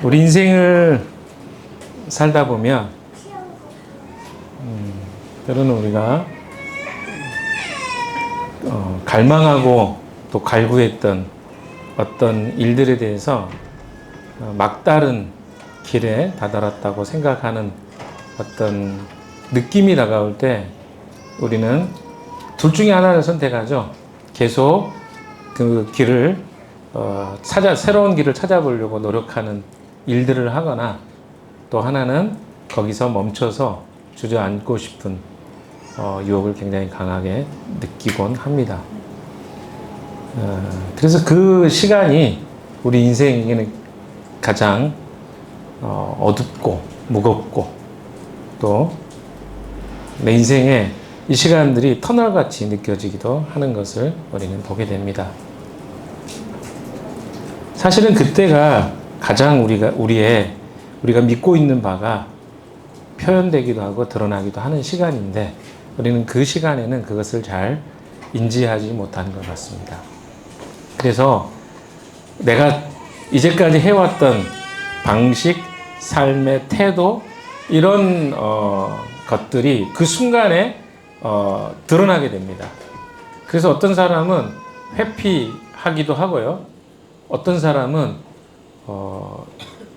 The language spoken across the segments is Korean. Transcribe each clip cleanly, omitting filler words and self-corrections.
우리 인생을 살다 보면 때로는 우리가 갈망하고 또 갈구했던 어떤 일들에 대해서 막다른 길에 다다랐다고 생각하는 어떤 느낌이 다가올 때 우리는 둘 중에 하나를 선택하죠. 계속 그 길을 새로운 길을 찾아보려고 노력하는 일들을 하거나, 또 하나는 거기서 멈춰서 주저앉고 싶은 유혹을 굉장히 강하게 느끼곤 합니다. 그래서 그 시간이 우리 인생에게는 가장 어둡고 무겁고, 또 내 인생에 이 시간들이 터널같이 느껴지기도 하는 것을 우리는 보게 됩니다. 사실은 그때가 가장 우리가 믿고 있는 바가 표현되기도 하고 드러나기도 하는 시간인데, 우리는 그 시간에는 그것을 잘 인지하지 못하는 것 같습니다. 그래서 내가 이제까지 해왔던 방식, 삶의 태도, 이런 것들이 그 순간에 드러나게 됩니다. 그래서 어떤 사람은 회피하기도 하고요. 어떤 사람은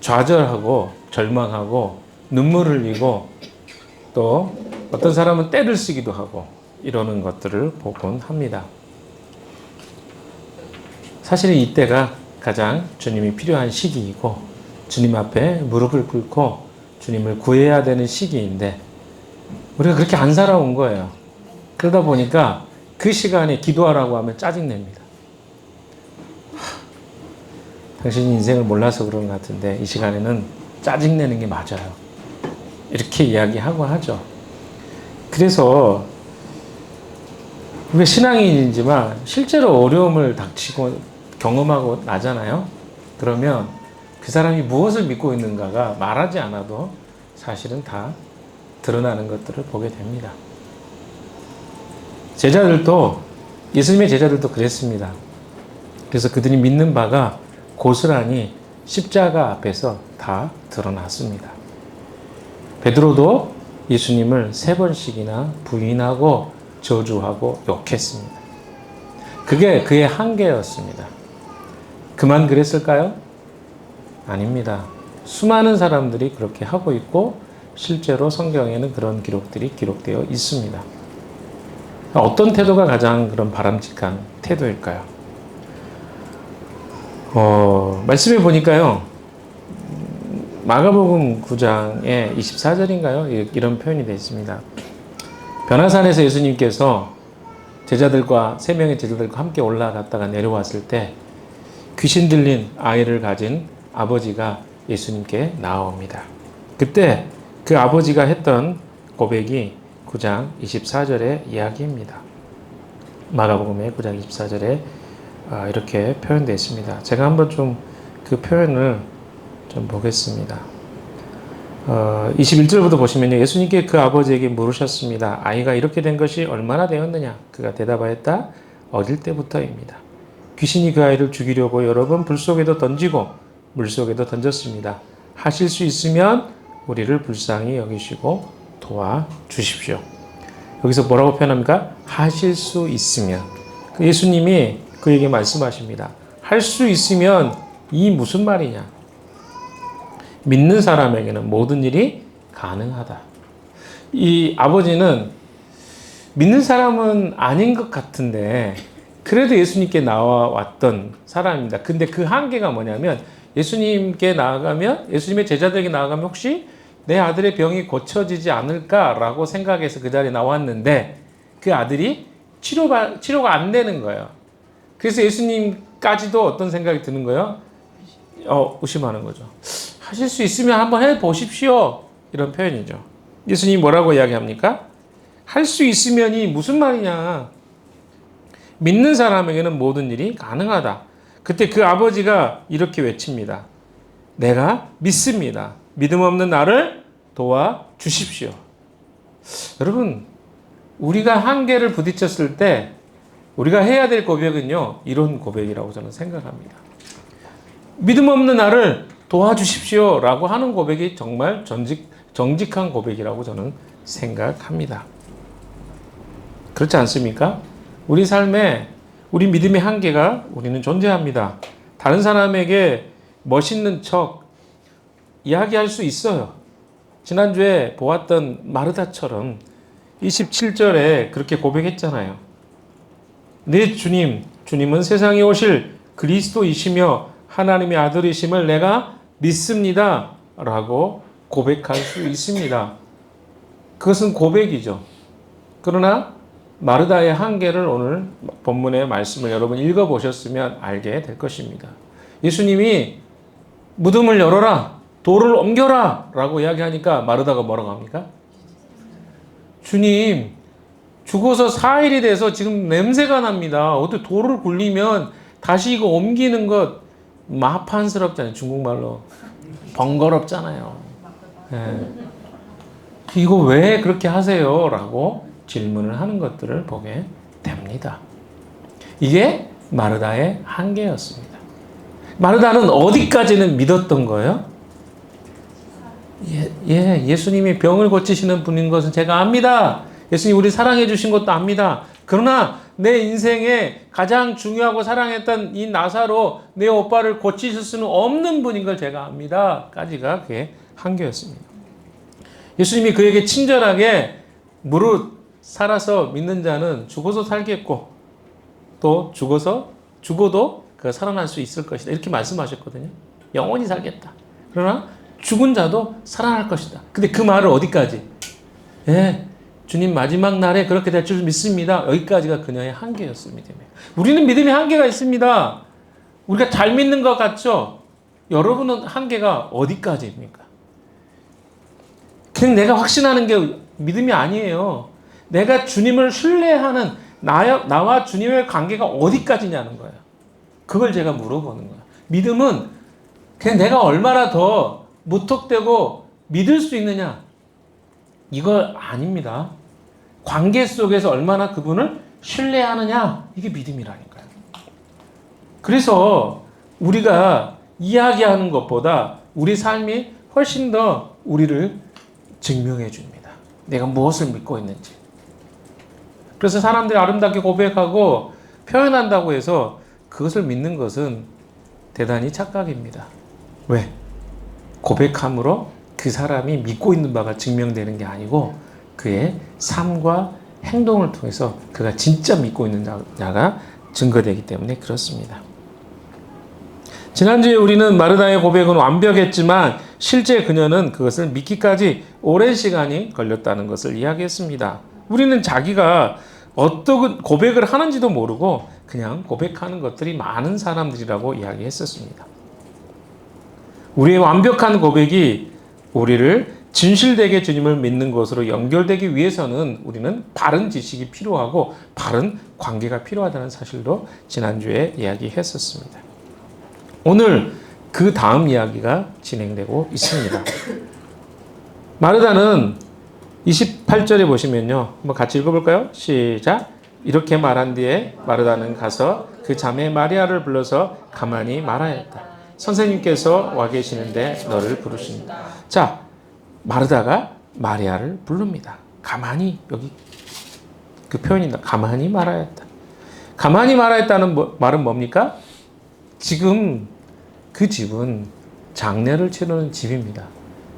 좌절하고 절망하고 눈물을 흘리고, 또 어떤 사람은 떼를 쓰기도 하고 이러는 것들을 보곤 합니다. 사실은 이때가 가장 주님이 필요한 시기이고, 주님 앞에 무릎을 꿇고 주님을 구해야 되는 시기인데, 우리가 그렇게 안 살아온 거예요. 그러다 보니까 그 시간에 기도하라고 하면 짜증냅니다. 당신이 인생을 몰라서 그런 것 같은데 이 시간에는 짜증내는 게 맞아요. 이렇게 이야기하고 하죠. 그래서 우리가 신앙인이지만 실제로 어려움을 닥치고 경험하고 나잖아요. 그러면 그 사람이 무엇을 믿고 있는가가 말하지 않아도 사실은 다 드러나는 것들을 보게 됩니다. 예수님의 제자들도 그랬습니다. 그래서 그들이 믿는 바가 고스란히 십자가 앞에서 다 드러났습니다. 베드로도 예수님을 3번씩이나 부인하고 저주하고 욕했습니다. 그게 그의 한계였습니다. 그만 그랬을까요? 아닙니다. 수많은 사람들이 그렇게 하고 있고, 실제로 성경에는 그런 기록들이 기록되어 있습니다. 어떤 태도가 가장 그런 바람직한 태도일까요? 말씀해 보니까요, 마가복음 9장에 24절인가요? 이런 표현이 되어 있습니다. 변화산에서 예수님께서 3명의 제자들과 함께 올라갔다가 내려왔을 때 귀신 들린 아이를 가진 아버지가 예수님께 나옵니다. 그때 그 아버지가 했던 고백이 9장 24절의 이야기입니다. 마가복음의 9장 24절에 이렇게 표현되어 있습니다. 제가 한번 좀 그 표현을 좀 보겠습니다. 21절부터 보시면요. 예수님께 그 아버지에게 물으셨습니다. 아이가 이렇게 된 것이 얼마나 되었느냐? 그가 대답하였다. 어릴 때부터입니다. 귀신이 그 아이를 죽이려고 여러 번 불 속에도 던지고 물 속에도 던졌습니다. 하실 수 있으면 우리를 불쌍히 여기시고 도와주십시오. 여기서 뭐라고 표현합니까? 하실 수 있으면. 예수님이 그에게 말씀하십니다. 할 수 있으면 이 무슨 말이냐? 믿는 사람에게는 모든 일이 가능하다. 이 아버지는 믿는 사람은 아닌 것 같은데 그래도 예수님께 나와왔던 사람입니다. 근데 그 한계가 뭐냐면, 예수님께 나아가면, 예수님의 제자들에게 나아가면 혹시 내 아들의 병이 고쳐지지 않을까라고 생각해서 그 자리에 나왔는데, 그 아들이 치료가 안 되는 거예요. 그래서 예수님까지도 어떤 생각이 드는 거예요? 의심하는 거죠. 하실 수 있으면 한번 해보십시오. 이런 표현이죠. 예수님이 뭐라고 이야기합니까? 할 수 있으면이 무슨 말이냐? 믿는 사람에게는 모든 일이 가능하다. 그때 그 아버지가 이렇게 외칩니다. 내가 믿습니다. 믿음 없는 나를 도와주십시오. 여러분, 우리가 한계를 부딪혔을 때 우리가 해야 될 고백은요, 이런 고백이라고 저는 생각합니다. 믿음 없는 나를 도와주십시오 라고 하는 고백이 정말 정직한 고백이라고 저는 생각합니다. 그렇지 않습니까? 우리 삶에 우리 믿음의 한계가 우리는 존재합니다. 다른 사람에게 멋있는 척 이야기할 수 있어요. 지난주에 보았던 마르다처럼 27절에 그렇게 고백했잖아요. 네 주님은 세상에 오실 그리스도이시며 하나님의 아들이심을 내가 믿습니다 라고 고백할 수 있습니다. 그것은 고백이죠. 그러나 마르다의 한계를 오늘 본문의 말씀을 여러분 읽어보셨으면 알게 될 것입니다. 예수님이 무덤을 열어라, 돌을 옮겨라 라고 이야기하니까 마르다가 뭐라고 합니까? 주님, 죽어서 4일이 돼서 지금 냄새가 납니다. 어떻게 돌을 굴리면 다시 이거 옮기는 것 마판스럽잖아요. 중국말로 번거롭잖아요. 네. 이거 왜 그렇게 하세요? 라고 질문을 하는 것들을 보게 됩니다. 이게 마르다의 한계였습니다. 마르다는 어디까지는 믿었던 거예요? 예수님이 병을 고치시는 분인 것은 제가 압니다. 예수님 우리 사랑해 주신 것도 압니다. 그러나 내 인생에 가장 중요하고 사랑했던 이 나사로 내 오빠를 고치실 수는 없는 분인 걸 제가 압니다. 까지가 그의 한계였습니다. 예수님이 그에게 친절하게 무릇 살아서 믿는 자는 죽어서 살겠고 또 죽어도 그 살아날 수 있을 것이다. 이렇게 말씀하셨거든요. 영원히 살겠다. 그러나 죽은 자도 살아날 것이다. 근데 그 말을 어디까지? 주님 마지막 날에 그렇게 될 줄 믿습니다. 여기까지가 그녀의 한계였습니다. 우리는 믿음의 한계가 있습니다. 우리가 잘 믿는 것 같죠? 여러분은 한계가 어디까지입니까? 그냥 내가 확신하는 게 믿음이 아니에요. 내가 주님을 신뢰하는 나와 주님의 관계가 어디까지냐는 거예요. 그걸 제가 물어보는 거예요. 믿음은 그냥 내가 얼마나 더 무턱대고 믿을 수 있느냐. 이거 아닙니다. 관계 속에서 얼마나 그분을 신뢰하느냐. 이게 믿음이라니까요. 그래서 우리가 이야기하는 것보다 우리 삶이 훨씬 더 우리를 증명해 줍니다. 내가 무엇을 믿고 있는지. 그래서 사람들이 아름답게 고백하고 표현한다고 해서 그것을 믿는 것은 대단히 착각입니다. 왜? 고백함으로 그 사람이 믿고 있는 바가 증명되는 게 아니고 그의 삶과 행동을 통해서 그가 진짜 믿고 있는 자가 증거되기 때문에 그렇습니다. 지난주에 우리는 마르다의 고백은 완벽했지만 실제 그녀는 그것을 믿기까지 오랜 시간이 걸렸다는 것을 이야기했습니다. 우리는 자기가 어떤 고백을 하는지도 모르고 그냥 고백하는 것들이 많은 사람들이라고 이야기했었습니다. 우리의 완벽한 고백이 우리를 진실되게 주님을 믿는 것으로 연결되기 위해서는 우리는 바른 지식이 필요하고 바른 관계가 필요하다는 사실도 지난주에 이야기했었습니다. 오늘 그 다음 이야기가 진행되고 있습니다. 마르다는 28절에 보시면요. 한번 같이 읽어볼까요? 시작. 이렇게 말한 뒤에 마르다는 가서 그 자매 마리아를 불러서 가만히 말하였다. 선생님께서 와 계시는데 너를 부르십니다. 자, 마르다가 마리아를 부릅니다. 가만히, 여기 그 표현입니다. 가만히 말하였다. 가만히 말하였다는 말은 뭡니까? 지금 그 집은 장례를 치르는 집입니다.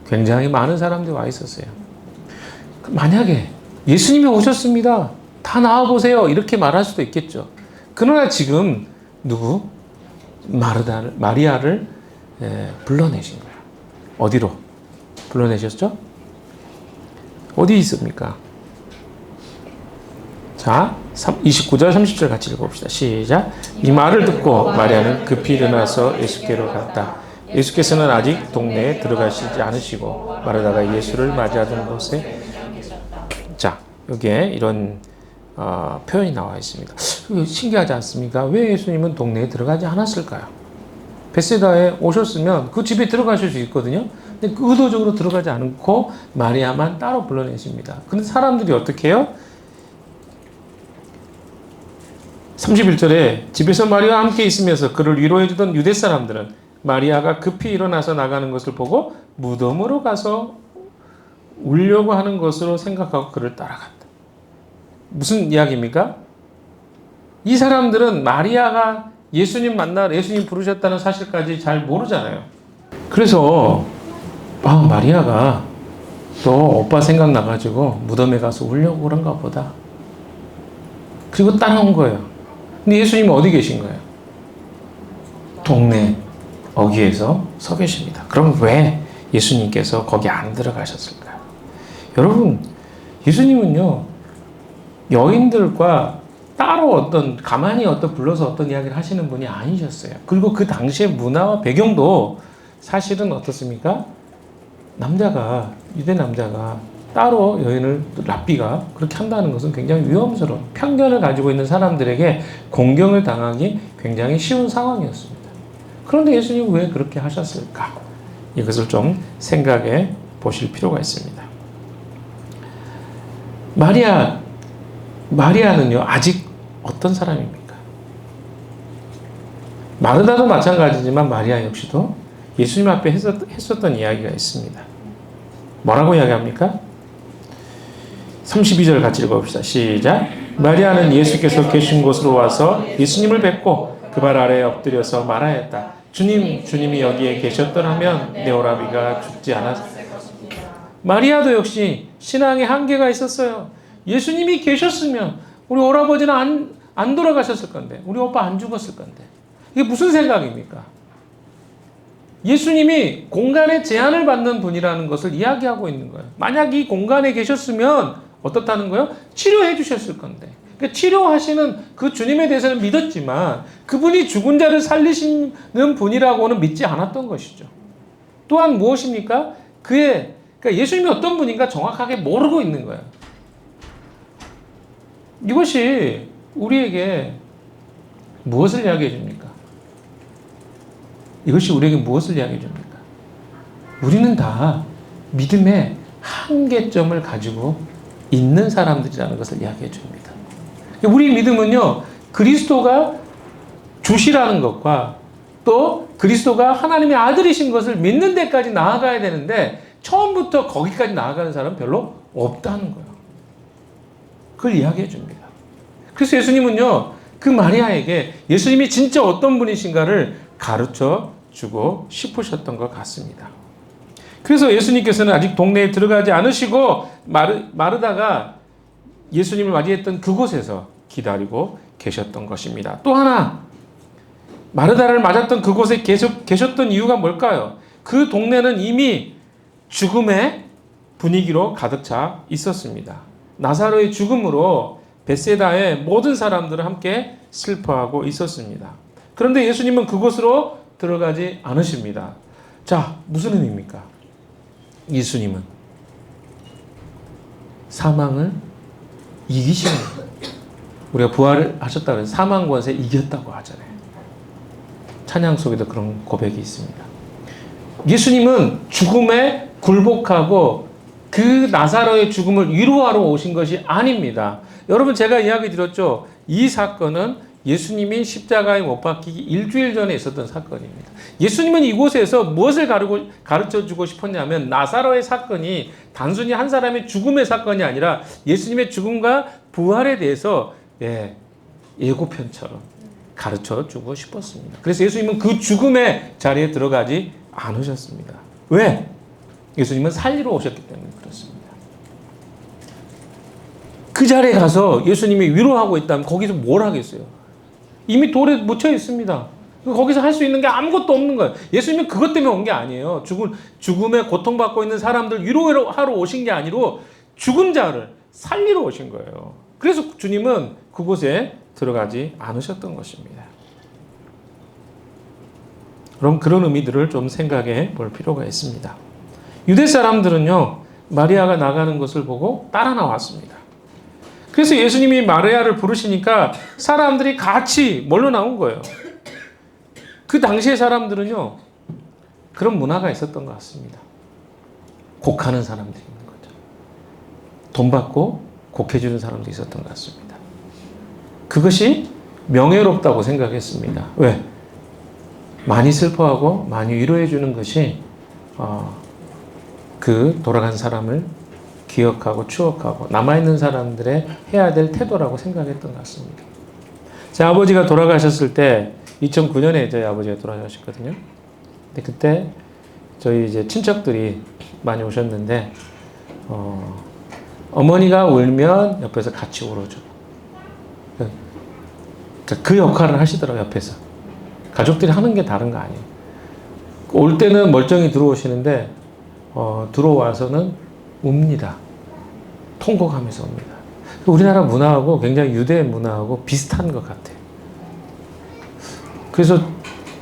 굉장히 많은 사람들이 와 있었어요. 만약에 예수님이 오셨습니다. 다 나와보세요. 이렇게 말할 수도 있겠죠. 그러나 지금 누구? 마리아를 불러내신 거예요. 어디로 불러내셨죠? 어디 있습니까? 자, 29절 30절 같이 읽어봅시다. 시작. 이 말을 듣고 마리아는 급히 일어나서 예수께로 갔다. 예수께서는 아직 동네에 들어가시지 않으시고 마르다가 예수를 맞이하던 곳에, 자, 여기에 이런 표현이 나와 있습니다. 신기하지 않습니까? 왜 예수님은 동네에 들어가지 않았을까요? 베세다에 오셨으면 그 집에 들어가실 수 있거든요. 근데 의도적으로 들어가지 않고 마리아만 따로 불러내십니다. 근데 사람들이 어떻게 해요? 31절에 집에서 마리아와 함께 있으면서 그를 위로해 주던 유대 사람들은 마리아가 급히 일어나서 나가는 것을 보고 무덤으로 가서 울려고 하는 것으로 생각하고 그를 따라갔다. 무슨 이야기입니까? 이 사람들은 마리아가 예수님 예수님 부르셨다는 사실까지 잘 모르잖아요. 그래서 마리아가 또 오빠 생각나가지고 무덤에 가서 울려고 그런가 보다. 그리고 따라온 거예요. 근데 예수님은 어디 계신 거예요? 동네 어귀에서 서 계십니다. 그럼 왜 예수님께서 거기 안 들어가셨을까요? 여러분, 예수님은요, 여인들과 따로 가만히 불러서 어떤 이야기를 하시는 분이 아니셨어요. 그리고 그 당시의 문화와 배경도 사실은 어떻습니까? 유대 남자가 따로 여인을, 랍비가 그렇게 한다는 것은 굉장히 위험스러운, 편견을 가지고 있는 사람들에게 공경을 당하기 굉장히 쉬운 상황이었습니다. 그런데 예수님은 왜 그렇게 하셨을까? 이것을 좀 생각해 보실 필요가 있습니다. 마리아는요, 아직 어떤 사람입니까? 마르다도 마찬가지지만 마리아 역시도 예수님 앞에 했었던 이야기가 있습니다. 뭐라고 이야기합니까? 32절 같이 읽어봅시다. 시작. 마리아는 예수께서 계신 곳으로 와서 예수님을 뵙고 그 발 아래에 엎드려서 말하였다. 주님이 여기에 계셨더라면 내 오라비가 죽지 않았을 것입니다. 마리아도 역시 신앙의 한계가 있었어요. 예수님이 계셨으면 우리 오라버지는 안 돌아가셨을 건데, 우리 오빠 안 죽었을 건데. 이게 무슨 생각입니까? 예수님이 공간에 제한을 받는 분이라는 것을 이야기하고 있는 거예요. 만약 이 공간에 계셨으면 어떻다는 거예요? 치료해 주셨을 건데. 그러니까 치료하시는 그 주님에 대해서는 믿었지만 그분이 죽은 자를 살리시는 분이라고는 믿지 않았던 것이죠. 또한 무엇입니까? 그러니까 예수님이 어떤 분인가 정확하게 모르고 있는 거예요. 이것이 우리에게 무엇을 이야기해 줍니까? 이것이 우리에게 무엇을 이야기해 줍니까? 우리는 다 믿음의 한계점을 가지고 있는 사람들이라는 것을 이야기해 줍니다. 우리 믿음은요, 그리스도가 주시라는 것과 또 그리스도가 하나님의 아들이신 것을 믿는 데까지 나아가야 되는데 처음부터 거기까지 나아가는 사람은 별로 없다는 거예요. 그걸 이야기해 줍니다. 그래서 예수님은요, 그 마리아에게 예수님이 진짜 어떤 분이신가를 가르쳐 주고 싶으셨던 것 같습니다. 그래서 예수님께서는 아직 동네에 들어가지 않으시고 마르다가 예수님을 맞이했던 그곳에서 기다리고 계셨던 것입니다. 또 하나, 마르다를 맞았던 그곳에 계속 계셨던 이유가 뭘까요? 그 동네는 이미 죽음의 분위기로 가득 차 있었습니다. 나사로의 죽음으로 벳세다의 모든 사람들은 함께 슬퍼하고 있었습니다. 그런데 예수님은 그곳으로 들어가지 않으십니다. 자, 무슨 의미입니까? 예수님은 사망을 이기시는 거예요. 우리가 부활을 하셨다고 해서 사망 권세 이겼다고 하잖아요. 찬양 속에도 그런 고백이 있습니다. 예수님은 죽음에 굴복하고 그 나사로의 죽음을 위로하러 오신 것이 아닙니다. 여러분, 제가 이야기 드렸죠. 이 사건은 예수님이 십자가에 못 박히기 일주일 전에 있었던 사건입니다. 예수님은 이곳에서 무엇을 가르쳐 주고 싶었냐면 나사로의 사건이 단순히 한 사람의 죽음의 사건이 아니라 예수님의 죽음과 부활에 대해서 예고편처럼 가르쳐 주고 싶었습니다. 그래서 예수님은 그 죽음의 자리에 들어가지 않으셨습니다. 왜? 예수님은 살리러 오셨기 때문에 그렇습니다. 그 자리에 가서 예수님이 위로하고 있다면 거기서 뭘 하겠어요? 이미 돌에 묻혀 있습니다. 거기서 할 수 있는 게 아무것도 없는 거예요. 예수님은 그것 때문에 온 게 아니에요. 죽음에 고통받고 있는 사람들 위로하러 오신 게 아니고 죽은 자를 살리러 오신 거예요. 그래서 주님은 그곳에 들어가지 않으셨던 것입니다. 그럼 그런 의미들을 좀 생각해 볼 필요가 있습니다. 유대 사람들은요, 마리아가 나가는 것을 보고 따라 나왔습니다. 그래서 예수님이 마리아를 부르시니까 사람들이 같이 몰려 나온 거예요. 그 당시의 사람들은요, 그런 문화가 있었던 것 같습니다. 곡하는 사람들이 있는 거죠. 돈 받고 곡해주는 사람도 있었던 것 같습니다. 그것이 명예롭다고 생각했습니다. 왜? 많이 슬퍼하고 많이 위로해 주는 것이 그 돌아간 사람을 기억하고 추억하고 남아있는 사람들의 해야 될 태도라고 생각했던 것 같습니다. 제 아버지가 돌아가셨을 때 2009년에 저희 아버지가 돌아가셨거든요. 근데 그때 저희 이제 친척들이 많이 오셨는데 어머니가 울면 옆에서 같이 울어줘. 그 역할을 하시더라고요, 옆에서. 가족들이 하는 게 다른 거 아니에요. 올 때는 멀쩡히 들어오시는데 들어와서는 웁니다. 통곡하면서 옵니다. 우리나라 문화하고 굉장히 유대 문화하고 비슷한 것 같아요. 그래서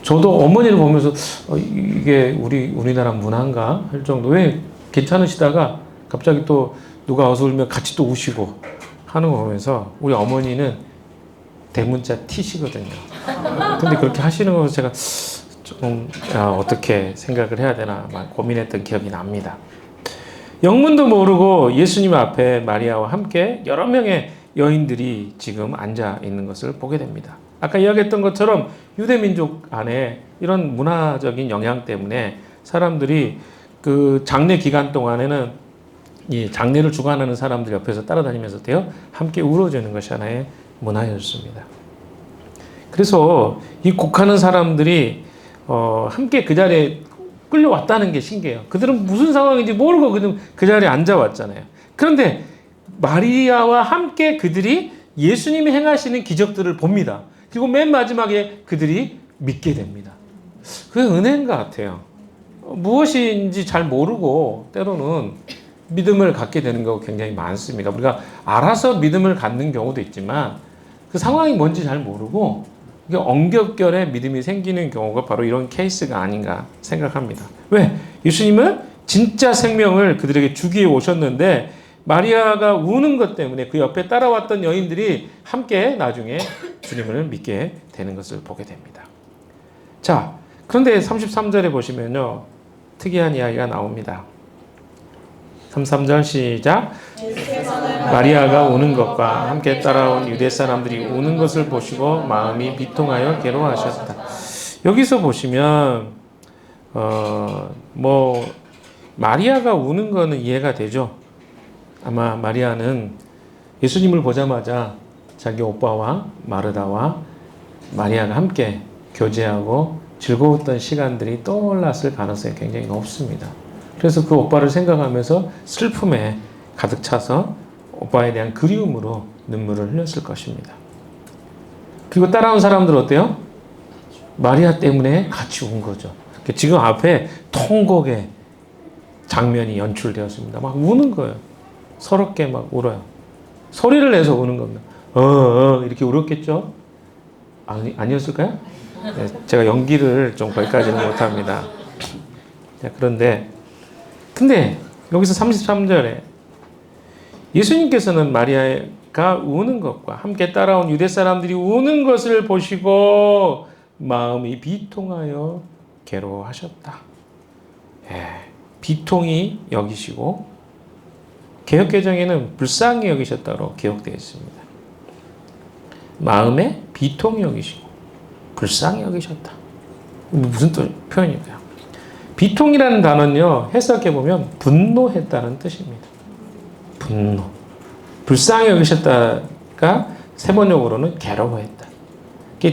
저도 어머니를 보면서 이게 우리나라 문화인가 할 정도. 왜 괜찮으시다가 갑자기 또 누가 와서 울면 같이 또 우시고 하는 거 보면서 우리 어머니는 대문자 T시거든요. 근데 그렇게 하시는 거 제가 조금 어떻게 생각을 해야 되나 고민했던 기억이 납니다. 영문도 모르고 예수님 앞에 마리아와 함께 여러 명의 여인들이 지금 앉아 있는 것을 보게 됩니다. 아까 이야기했던 것처럼 유대민족 안에 이런 문화적인 영향 때문에 사람들이 그 장례 기간 동안에는 이 장례를 주관하는 사람들 옆에서 따라다니면서 함께 울어주는 것이 하나의 문화였습니다. 그래서 이 곡하는 사람들이 함께 그 자리에 끌려왔다는 게 신기해요. 그들은 무슨 상황인지 모르고 그 자리에 앉아왔잖아요. 그런데 마리아와 함께 그들이 예수님이 행하시는 기적들을 봅니다. 그리고 맨 마지막에 그들이 믿게 됩니다. 그게 은혜인 것 같아요. 무엇인지 잘 모르고 때로는 믿음을 갖게 되는 경우가 굉장히 많습니다. 우리가 알아서 믿음을 갖는 경우도 있지만 그 상황이 뭔지 잘 모르고 엉겹결에 믿음이 생기는 경우가 바로 이런 케이스가 아닌가 생각합니다. 왜? 예수님은 진짜 생명을 그들에게 주기 위해 오셨는데 마리아가 우는 것 때문에 그 옆에 따라왔던 여인들이 함께 나중에 주님을 믿게 되는 것을 보게 됩니다. 자, 그런데 33절에 보시면요. 특이한 이야기가 나옵니다. 33절 시작. 마리아가 우는 것과 함께 따라온 유대 사람들이 우는 것을 보시고 마음이 비통하여 괴로워하셨다. 여기서 보시면 마리아가 우는 거는 이해가 되죠. 아마 마리아는 예수님을 보자마자 자기 오빠와 마르다와 마리아가 함께 교제하고 즐거웠던 시간들이 떠올랐을 가능성이 굉장히 높습니다. 그래서 그 오빠를 생각하면서 슬픔에 가득 차서 오빠에 대한 그리움으로 눈물을 흘렸을 것입니다. 그리고 따라온 사람들 어때요? 마리아 때문에 같이 운 거죠. 지금 앞에 통곡의 장면이 연출되었습니다. 막 우는 거예요. 서럽게 막 울어요. 소리를 내서 우는 겁니다. 이렇게 울었겠죠? 아니었을까요? 네, 제가 연기를 좀 거기까지는 못합니다. 근데 여기서 33절에 예수님께서는 마리아가 우는 것과 함께 따라온 유대 사람들이 우는 것을 보시고 마음이 비통하여 괴로워하셨다. 비통히 여기시고 개역개정에는 불쌍히 여기셨다고 기록되어 있습니다. 마음에 비통히 여기시고 불쌍히 여기셨다. 무슨 표현일까요? 비통이라는 단어는요, 해석해보면 분노했다는 뜻입니다. 분노. 불쌍히 여기셨다가 세번역으로는 괴로워했다.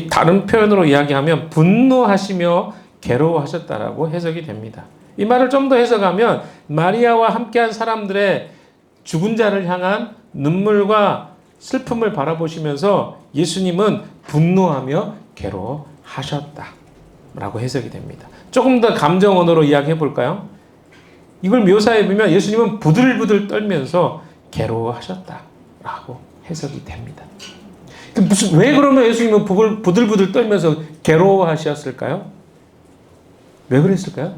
다른 표현으로 이야기하면 분노하시며 괴로워하셨다라고 해석이 됩니다. 이 말을 좀 더 해석하면 마리아와 함께한 사람들의 죽은 자를 향한 눈물과 슬픔을 바라보시면서 예수님은 분노하며 괴로워하셨다라고 해석이 됩니다. 조금 더 감정 언어로 이야기해 볼까요? 이걸 묘사해 보면 예수님은 부들부들 떨면서 괴로워하셨다라고 해석이 됩니다. 왜 그러면 예수님은 부들부들 떨면서 괴로워하셨을까요? 왜 그랬을까요?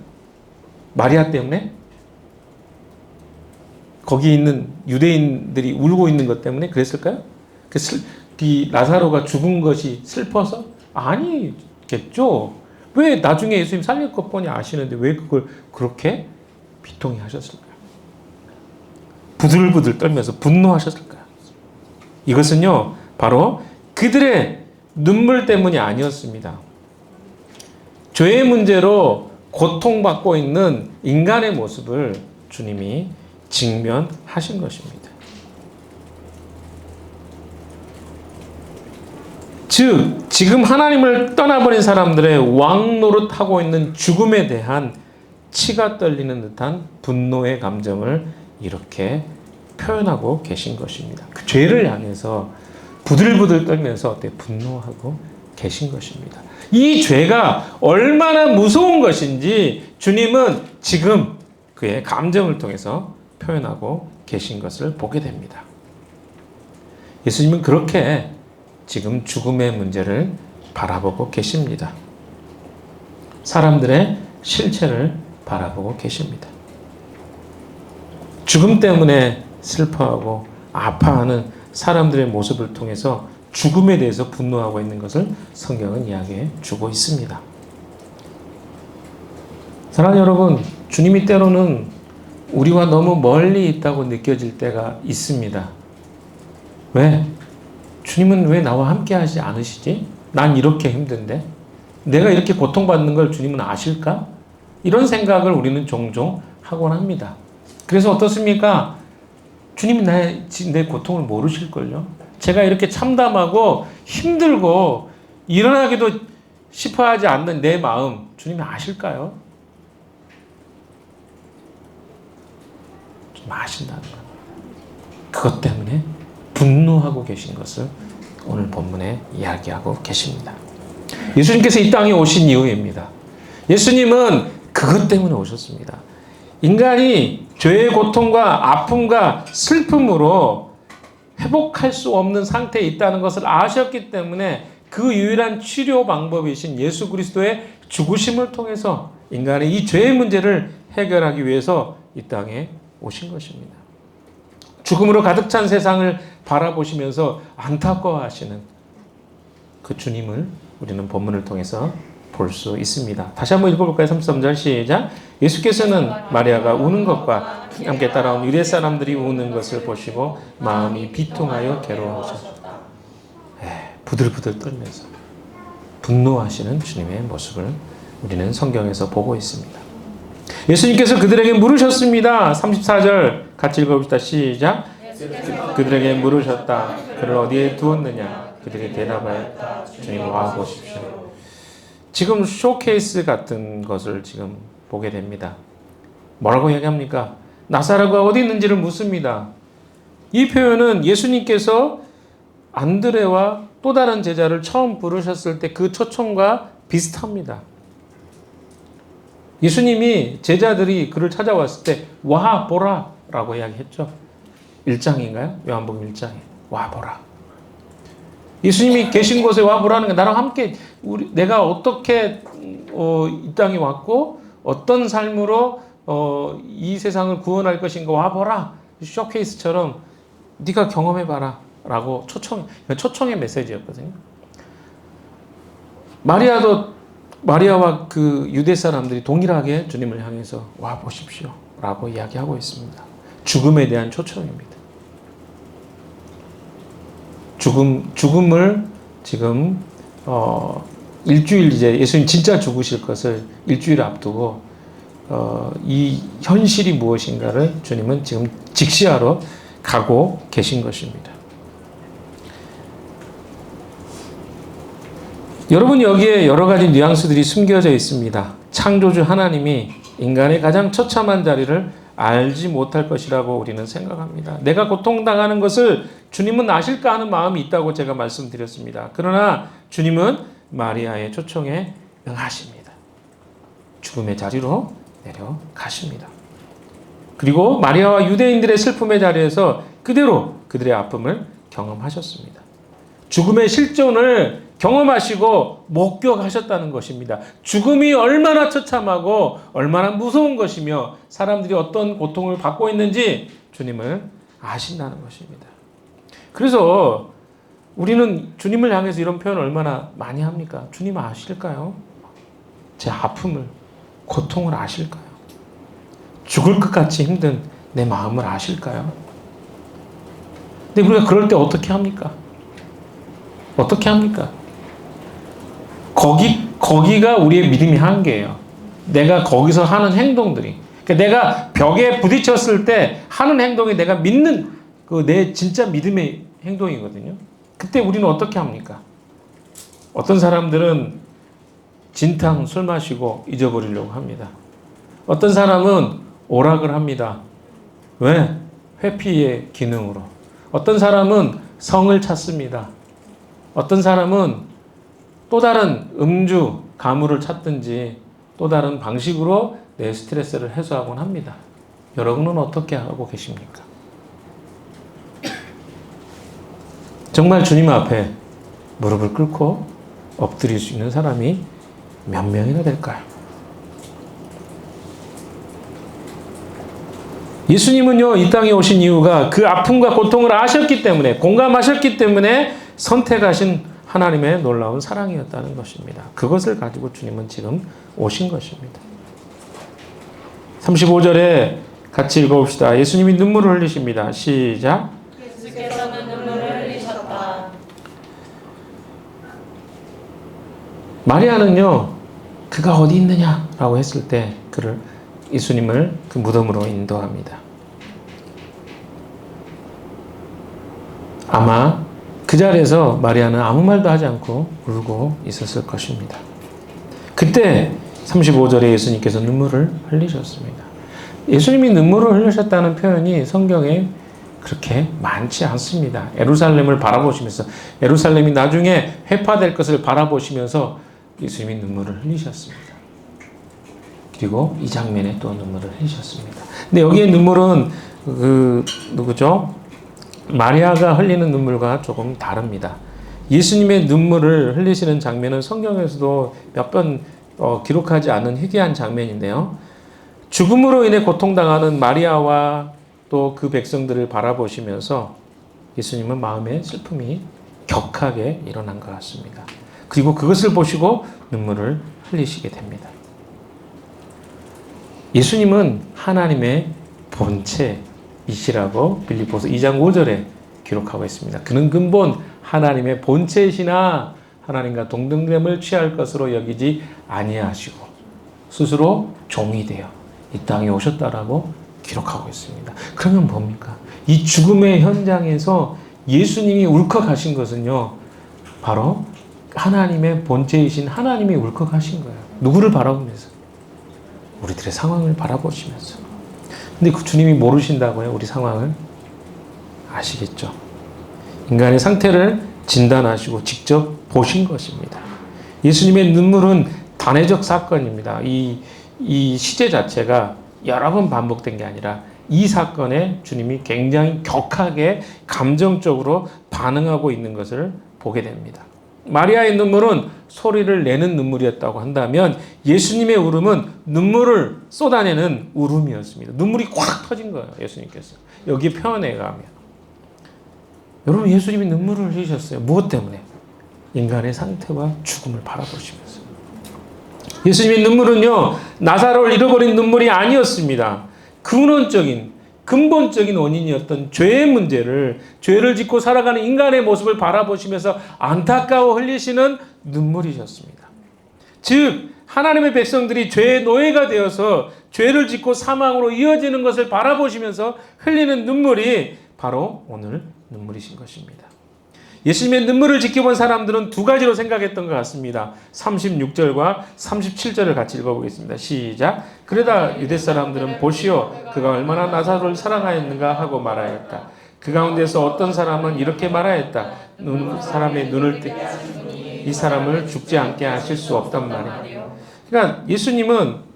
마리아 때문에? 거기 있는 유대인들이 울고 있는 것 때문에 그랬을까요? 라사로가 죽은 것이 슬퍼서? 아니겠죠. 왜 나중에 예수님 살릴 것 뻔히 아시는데 왜 그걸 그렇게 비통히 하셨을까요? 부들부들 떨면서 분노하셨을까요? 이것은요, 바로 그들의 눈물 때문이 아니었습니다. 죄의 문제로 고통받고 있는 인간의 모습을 주님이 직면하신 것입니다. 즉, 지금 하나님을 떠나버린 사람들의 왕노릇하고 있는 죽음에 대한 치가 떨리는 듯한 분노의 감정을 이렇게 표현하고 계신 것입니다. 그 죄를 향해서 부들부들 떨면서 어때 분노하고 계신 것입니다. 이 죄가 얼마나 무서운 것인지 주님은 지금 그의 감정을 통해서 표현하고 계신 것을 보게 됩니다. 예수님은 그렇게 지금 죽음의 문제를 바라보고 계십니다. 사람들의 실체를 바라보고 계십니다. 죽음 때문에 슬퍼하고 아파하는 사람들의 모습을 통해서 죽음에 대해서 분노하고 있는 것을 성경은 이야기해 주고 있습니다. 사랑하는 여러분, 주님이 때로는 우리와 너무 멀리 있다고 느껴질 때가 있습니다. 왜? 주님은 왜 나와 함께 하지 않으시지? 난 이렇게 힘든데? 내가 이렇게 고통받는 걸 주님은 아실까? 이런 생각을 우리는 종종 하곤 합니다. 그래서 어떻습니까? 주님이 내 고통을 모르실걸요? 제가 이렇게 참담하고 힘들고 일어나기도 싶어 하지 않는 내 마음, 주님이 아실까요? 좀 아신다는 것. 그것 때문에 분노하고 계신 것을 오늘 본문에 이야기하고 계십니다. 예수님께서 이 땅에 오신 이유입니다. 예수님은 그것 때문에 오셨습니다. 인간이 죄의 고통과 아픔과 슬픔으로 회복할 수 없는 상태에 있다는 것을 아셨기 때문에 그 유일한 치료 방법이신 예수 그리스도의 죽으심을 통해서 인간의 이 죄의 문제를 해결하기 위해서 이 땅에 오신 것입니다. 죽음으로 가득 찬 세상을 바라보시면서 안타까워하시는 그 주님을 우리는 본문을 통해서 볼 수 있습니다. 다시 한번 읽어볼까요? 33절 시작. 예수께서는 마리아가 우는 것과 함께 따라온 유대 사람들이 우는 것을 보시고 마음이 비통하여 괴로워하셨다. 부들부들 떨면서 분노하시는 주님의 모습을 우리는 성경에서 보고 있습니다. 예수님께서 그들에게 물으셨습니다. 34절 같이 읽어봅시다. 시작. 그들에게 물으셨다. 그를 어디에 두었느냐? 그들이 대답하였다. 주님 와 보십시오. 지금 쇼케이스 같은 것을 지금 보게 됩니다. 뭐라고 얘기합니까? 나사로가 어디 있는지를 묻습니다. 이 표현은 예수님께서 안드레와 또 다른 제자를 처음 부르셨을 때 그 초청과 비슷합니다. 예수님이 제자들이 그를 찾아왔을 때 와 보라 라고 이야기했죠. 1장인가요? 요한복음 1장에 와 보라. 예수님이 계신 곳에 와 보라는 게 나랑 함께 내가 어떻게 이 땅에 왔고 어떤 삶으로 이 세상을 구원할 것인가 와 보라. 쇼케이스처럼 네가 경험해 봐라 라고 초청의 메시지였거든요. 마리아와 그 유대 사람들이 동일하게 주님을 향해서 와 보십시오 라고 이야기하고 있습니다. 죽음에 대한 초청입니다. 죽음을 지금 일주일 이제 예수님 진짜 죽으실 것을 일주일 앞두고 이 현실이 무엇인가를 주님은 지금 직시하러 가고 계신 것입니다. 여러분, 여기에 여러 가지 뉘앙스들이 숨겨져 있습니다. 창조주 하나님이 인간의 가장 처참한 자리를 알지 못할 것이라고 우리는 생각합니다. 내가 고통당하는 것을 주님은 아실까 하는 마음이 있다고 제가 말씀드렸습니다. 그러나 주님은 마리아의 초청에 응하십니다. 죽음의 자리로 내려가십니다. 그리고 마리아와 유대인들의 슬픔의 자리에서 그대로 그들의 아픔을 경험하셨습니다. 죽음의 실존을 경험하시고 목격하셨다는 것입니다. 죽음이 얼마나 처참하고 얼마나 무서운 것이며 사람들이 어떤 고통을 받고 있는지 주님을 아신다는 것입니다. 그래서 우리는 주님을 향해서 이런 표현을 얼마나 많이 합니까? 주님 아실까요? 제 아픔을, 고통을 아실까요? 죽을 것 같이 힘든 내 마음을 아실까요? 근데 우리가 그럴 때 어떻게 합니까? 어떻게 합니까? 거기가 우리의 믿음의 한계예요. 내가 거기서 하는 행동들이. 그러니까 내가 벽에 부딪혔을 때 하는 행동이 내가 믿는 그 내 진짜 믿음의 행동이거든요. 그때 우리는 어떻게 합니까? 어떤 사람들은 진탕 술 마시고 잊어버리려고 합니다. 어떤 사람은 오락을 합니다. 왜? 회피의 기능으로. 어떤 사람은 성을 찾습니다. 어떤 사람은 또 다른 음주, 가물을 찾든지 또 다른 방식으로 내 스트레스를 해소하곤 합니다. 여러분은 어떻게 하고 계십니까? 정말 주님 앞에 무릎을 꿇고 엎드릴 수 있는 사람이 몇 명이나 될까요? 예수님은요, 이 땅에 오신 이유가 그 아픔과 고통을 아셨기 때문에, 공감하셨기 때문에 선택하신 하나님의 놀라운 사랑이었다는 것입니다. 그것을 가지고 주님은 지금 오신 것입니다. 35절에 같이 읽어봅시다. 예수님이 눈물을 흘리십니다. 시작. 예수께서는 눈물을 흘리셨다. 마리아는요, 그가 어디 있느냐라고 했을 때 예수님을 그 무덤으로 인도합니다. 아마 그 자리에서 마리아는 아무 말도 하지 않고 울고 있었을 것입니다. 그때 35절에 예수님께서 눈물을 흘리셨습니다. 예수님이 눈물을 흘리셨다는 표현이 성경에 그렇게 많지 않습니다. 예루살렘을 바라보시면서, 예루살렘이 나중에 회파될 것을 바라보시면서 예수님이 눈물을 흘리셨습니다. 그리고 이 장면에 또 눈물을 흘리셨습니다. 근데 여기에 눈물은 누구죠? 마리아가 흘리는 눈물과 조금 다릅니다. 예수님의 눈물을 흘리시는 장면은 성경에서도 몇 번 기록하지 않은 희귀한 장면인데요. 죽음으로 인해 고통당하는 마리아와 또 그 백성들을 바라보시면서 예수님은 마음에 슬픔이 격하게 일어난 것 같습니다. 그리고 그것을 보시고 눈물을 흘리시게 됩니다. 예수님은 하나님의 본체이시라고 빌립보서 2장 5절에 기록하고 있습니다. 그는 근본 하나님의 본체이시나 하나님과 동등됨을 취할 것으로 여기지 아니하시고 스스로 종이 되어 이 땅에 오셨다라고 기록하고 있습니다. 그러면 뭡니까? 이 죽음의 현장에서 예수님이 울컥하신 것은요, 바로 하나님의 본체이신 하나님이 울컥하신 거예요. 누구를 바라보면서? 우리들의 상황을 바라보시면서. 근데 그 주님이 모르신다고요? 우리 상황을? 아시겠죠? 인간의 상태를 진단하시고 직접 보신 것입니다. 예수님의 눈물은 단회적 사건입니다. 이 시제 자체가 여러 번 반복된 게 아니라 이 사건에 주님이 굉장히 격하게 감정적으로 반응하고 있는 것을 보게 됩니다. 마리아의 눈물은 소리를 내는 눈물이었다고 한다면 예수님의 울음은 눈물을 쏟아내는 울음이었습니다. 눈물이 콱 터진 거예요. 예수님께서. 여기 표현에 가면. 여러분, 예수님이 눈물을 흘리셨어요. 무엇 때문에? 인간의 상태와 죽음을 바라보시면서. 예수님의 눈물은요, 나사로를 잃어버린 눈물이 아니었습니다. 근본적인 원인이었던 죄의 문제를, 죄를 짓고 살아가는 인간의 모습을 바라보시면서 안타까워 흘리시는 눈물이셨습니다. 즉, 하나님의 백성들이 죄의 노예가 되어서 죄를 짓고 사망으로 이어지는 것을 바라보시면서 흘리는 눈물이 바로 오늘 눈물이신 것입니다. 예수님의 눈물을 지켜본 사람들은 두 가지로 생각했던 것 같습니다. 36절과 37절을 같이 읽어보겠습니다. 시작. 그러다 유대 사람들은 보시오, 그가 얼마나 나사로를 사랑하였는가 하고 말하였다. 그 가운데서 어떤 사람은 이렇게 말하였다. 사람의 눈을 뜨게 이 사람을 죽지 않게 하실 수 없단 말이에요. 그러니까 예수님은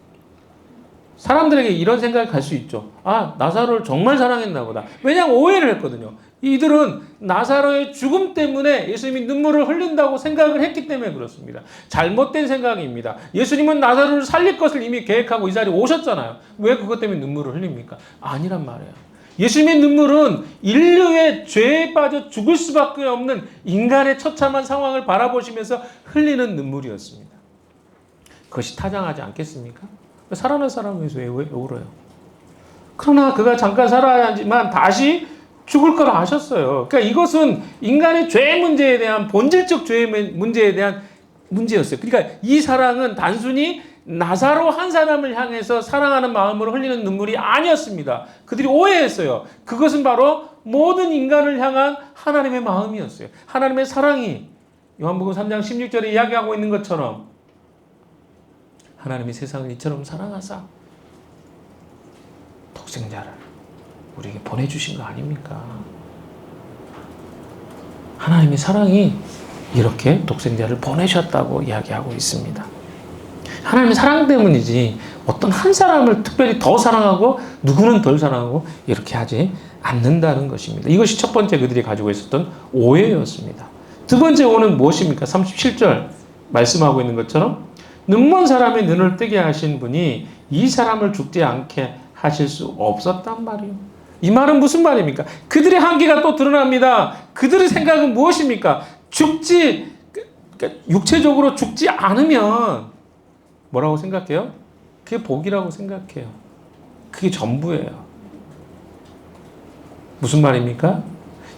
사람들에게 이런 생각을 갈 수 있죠. 아, 나사로를 정말 사랑했나 보다. 왜냐하면 오해를 했거든요. 이들은 나사로의 죽음 때문에 예수님이 눈물을 흘린다고 생각을 했기 때문에 그렇습니다. 잘못된 생각입니다. 예수님은 나사로를 살릴 것을 이미 계획하고 이 자리에 오셨잖아요. 왜 그것 때문에 눈물을 흘립니까? 아니란 말이에요. 예수님의 눈물은 인류의 죄에 빠져 죽을 수밖에 없는 인간의 처참한 상황을 바라보시면서 흘리는 눈물이었습니다. 그것이 타당하지 않겠습니까? 살아난 사람에서 왜 울어요? 그러나 그가 잠깐 살아야지만 다시 죽을 걸 아셨어요. 그러니까 이것은 인간의 죄 문제에 대한 본질적 죄의 문제에 대한 문제였어요. 그러니까 이 사랑은 단순히 나사로 한 사람을 향해서 사랑하는 마음으로 흘리는 눈물이 아니었습니다. 그들이 오해했어요. 그것은 바로 모든 인간을 향한 하나님의 마음이었어요. 하나님의 사랑이 요한복음 3장 16절에 이야기하고 있는 것처럼 하나님이 세상을 이처럼 사랑하사 독생자를 우리에게 보내주신 거 아닙니까? 하나님의 사랑이 이렇게 독생자를 보내셨다고 이야기하고 있습니다. 하나님의 사랑 때문이지 어떤 한 사람을 특별히 더 사랑하고 누구는 덜 사랑하고 이렇게 하지 않는다는 것입니다. 이것이 첫 번째 그들이 가지고 있었던 오해였습니다. 두 번째 오해는 무엇입니까? 37절 말씀하고 있는 것처럼 눈먼 사람의 눈을 뜨게 하신 분이 이 사람을 죽지 않게 하실 수 없었단 말이에요. 이 말은 무슨 말입니까? 그들의 한계가 또 드러납니다. 그들의 생각은 무엇입니까? 그러니까 육체적으로 죽지 않으면 뭐라고 생각해요? 그게 복이라고 생각해요. 그게 전부예요. 무슨 말입니까?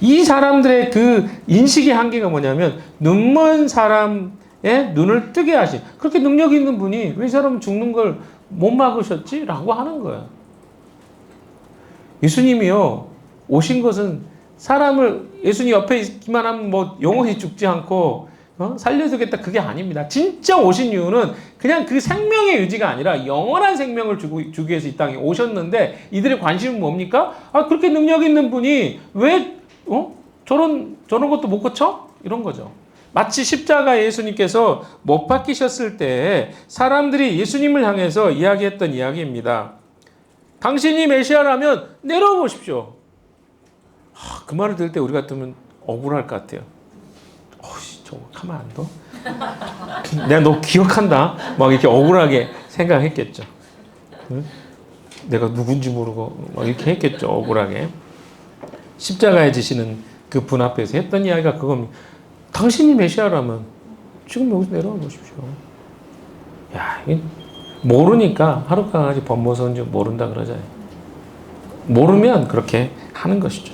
이 사람들의 그 인식의 한계가 뭐냐면 눈먼 사람의 눈을 뜨게 하신 그렇게 능력 있는 분이 왜 이 사람은 죽는 걸 못 막으셨지? 라고 하는 거예요. 예수님이요 오신 것은 사람을 예수님 옆에 있기만 하면 뭐 영원히 죽지 않고 살려주겠다 그게 아닙니다. 진짜 오신 이유는 그냥 그 생명의 의지가 아니라 영원한 생명을 주기 위해서 이 땅에 오셨는데 이들의 관심은 뭡니까? 그렇게 능력 있는 분이 왜 저런 것도 못 고쳐? 이런 거죠. 마치 십자가에 예수님께서 못 박히셨을 때 사람들이 예수님을 향해서 이야기했던 이야기입니다. 당신이 메시아라면 내려와 보십시오. 그 말을 들을 때 우리 같으면 억울할 것 같아요. 저거 가만 안 둬? 내가 너 기억한다? 막 이렇게 억울하게 생각했겠죠. 응? 내가 누군지 모르고 막 이렇게 했겠죠. 억울하게. 십자가에 지시는 그 분 앞에서 했던 이야기가 그겁니다. 당신이 메시아라면 지금 여기서 내려와 보십시오. 야, 이게 모르니까 하루 강아지 범버섯인 줄 모른다 그러잖아요. 모르면 그렇게 하는 것이죠.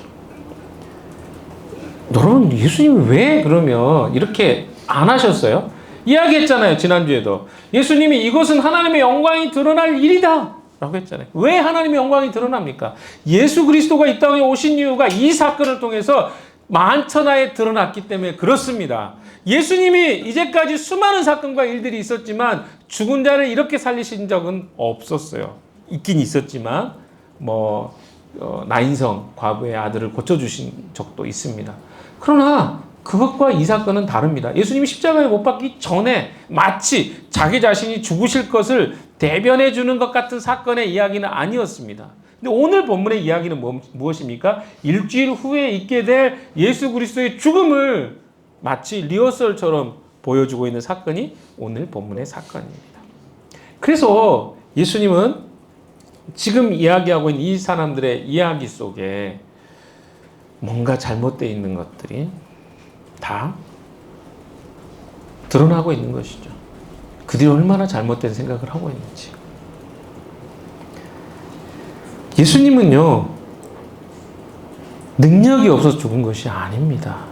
여러분, 예수님이 왜 그러면 이렇게 안 하셨어요? 이야기했잖아요. 지난주에도. 예수님이 이것은 하나님의 영광이 드러날 일이다 라고 했잖아요. 왜 하나님의 영광이 드러납니까? 예수 그리스도가 이 땅에 오신 이유가 이 사건을 통해서 만천하에 드러났기 때문에 그렇습니다. 예수님이 이제까지 수많은 사건과 일들이 있었지만 죽은 자를 이렇게 살리신 적은 없었어요. 있긴 있었지만 나인성 과부의 아들을 고쳐주신 적도 있습니다. 그러나 그것과 이 사건은 다릅니다. 예수님이 십자가에 못 박기 전에 마치 자기 자신이 죽으실 것을 대변해 주는 것 같은 사건의 이야기는 아니었습니다. 근데 오늘 본문의 이야기는 무엇입니까? 일주일 후에 있게 될 예수 그리스도의 죽음을 마치 리허설처럼 보여주고 있는 사건이 오늘 본문의 사건입니다. 그래서 예수님은 지금 이야기하고 있는 이 사람들의 이야기 속에 뭔가 잘못되어 있는 것들이 다 드러나고 있는 것이죠. 그들이 얼마나 잘못된 생각을 하고 있는지. 예수님은요, 능력이 없어서 죽은 것이 아닙니다.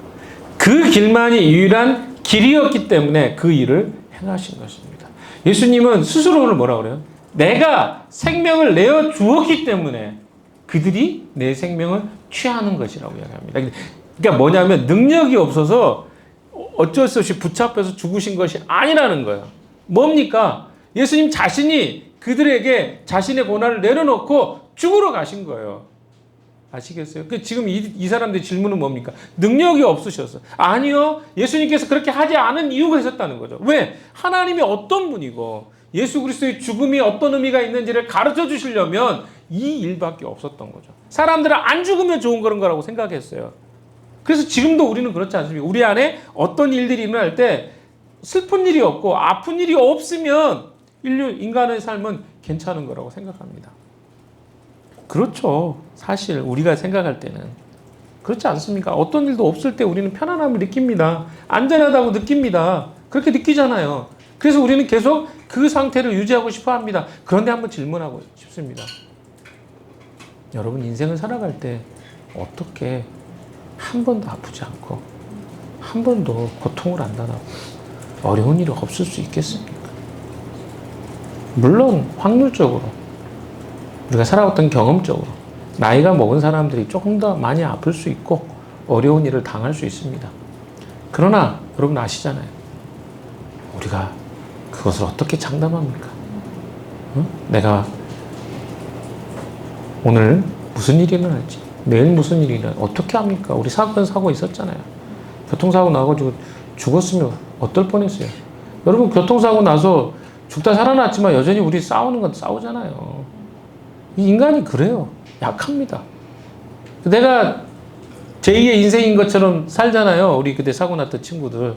그 길만이 유일한 길이었기 때문에 그 일을 행하신 것입니다. 예수님은 스스로를 뭐라 그래요? 내가 생명을 내어 주었기 때문에 그들이 내 생명을 취하는 것이라고 이야기합니다. 그러니까 뭐냐면 능력이 없어서 어쩔 수 없이 붙잡혀서 죽으신 것이 아니라는 거예요. 뭡니까? 예수님 자신이 그들에게 자신의 고난을 내려놓고 죽으러 가신 거예요. 아시겠어요? 지금 이 사람들의 질문은 뭡니까? 능력이 없으셔서. 아니요. 예수님께서 그렇게 하지 않은 이유가 있었다는 거죠. 왜? 하나님이 어떤 분이고 예수 그리스도의 죽음이 어떤 의미가 있는지를 가르쳐 주시려면 이 일밖에 없었던 거죠. 사람들은 안 죽으면 좋은 그런 거라고 생각했어요. 그래서 지금도 우리는 그렇지 않습니까? 우리 안에 어떤 일들이 일어날 때 슬픈 일이 없고 아픈 일이 없으면 인간의 삶은 괜찮은 거라고 생각합니다. 그렇죠. 사실 우리가 생각할 때는 그렇지 않습니까? 어떤 일도 없을 때 우리는 편안함을 느낍니다. 안전하다고 느낍니다. 그렇게 느끼잖아요. 그래서 우리는 계속 그 상태를 유지하고 싶어 합니다. 그런데 한번 질문하고 싶습니다. 여러분 인생을 살아갈 때 어떻게 한 번도 아프지 않고 한 번도 고통을 안 당하고 어려운 일이 없을 수 있겠습니까? 물론 확률적으로 우리가 살아왔던 경험적으로 나이가 먹은 사람들이 조금 더 많이 아플 수 있고 어려운 일을 당할 수 있습니다. 그러나 여러분 아시잖아요. 우리가 그것을 어떻게 장담합니까? 응? 내가 오늘 무슨 일이 일어날지, 내일 무슨 일이 일어날지 어떻게 합니까? 우리 사고 있었잖아요. 교통사고 나가지고 죽었으면 어떨 뻔했어요. 여러분 교통사고 나서 죽다 살아났지만 여전히 우리 싸우는 건 싸우잖아요. 이 인간이 그래요. 약합니다. 내가 제2의 인생인 것처럼 살잖아요. 우리 그때 사고 났던 친구들.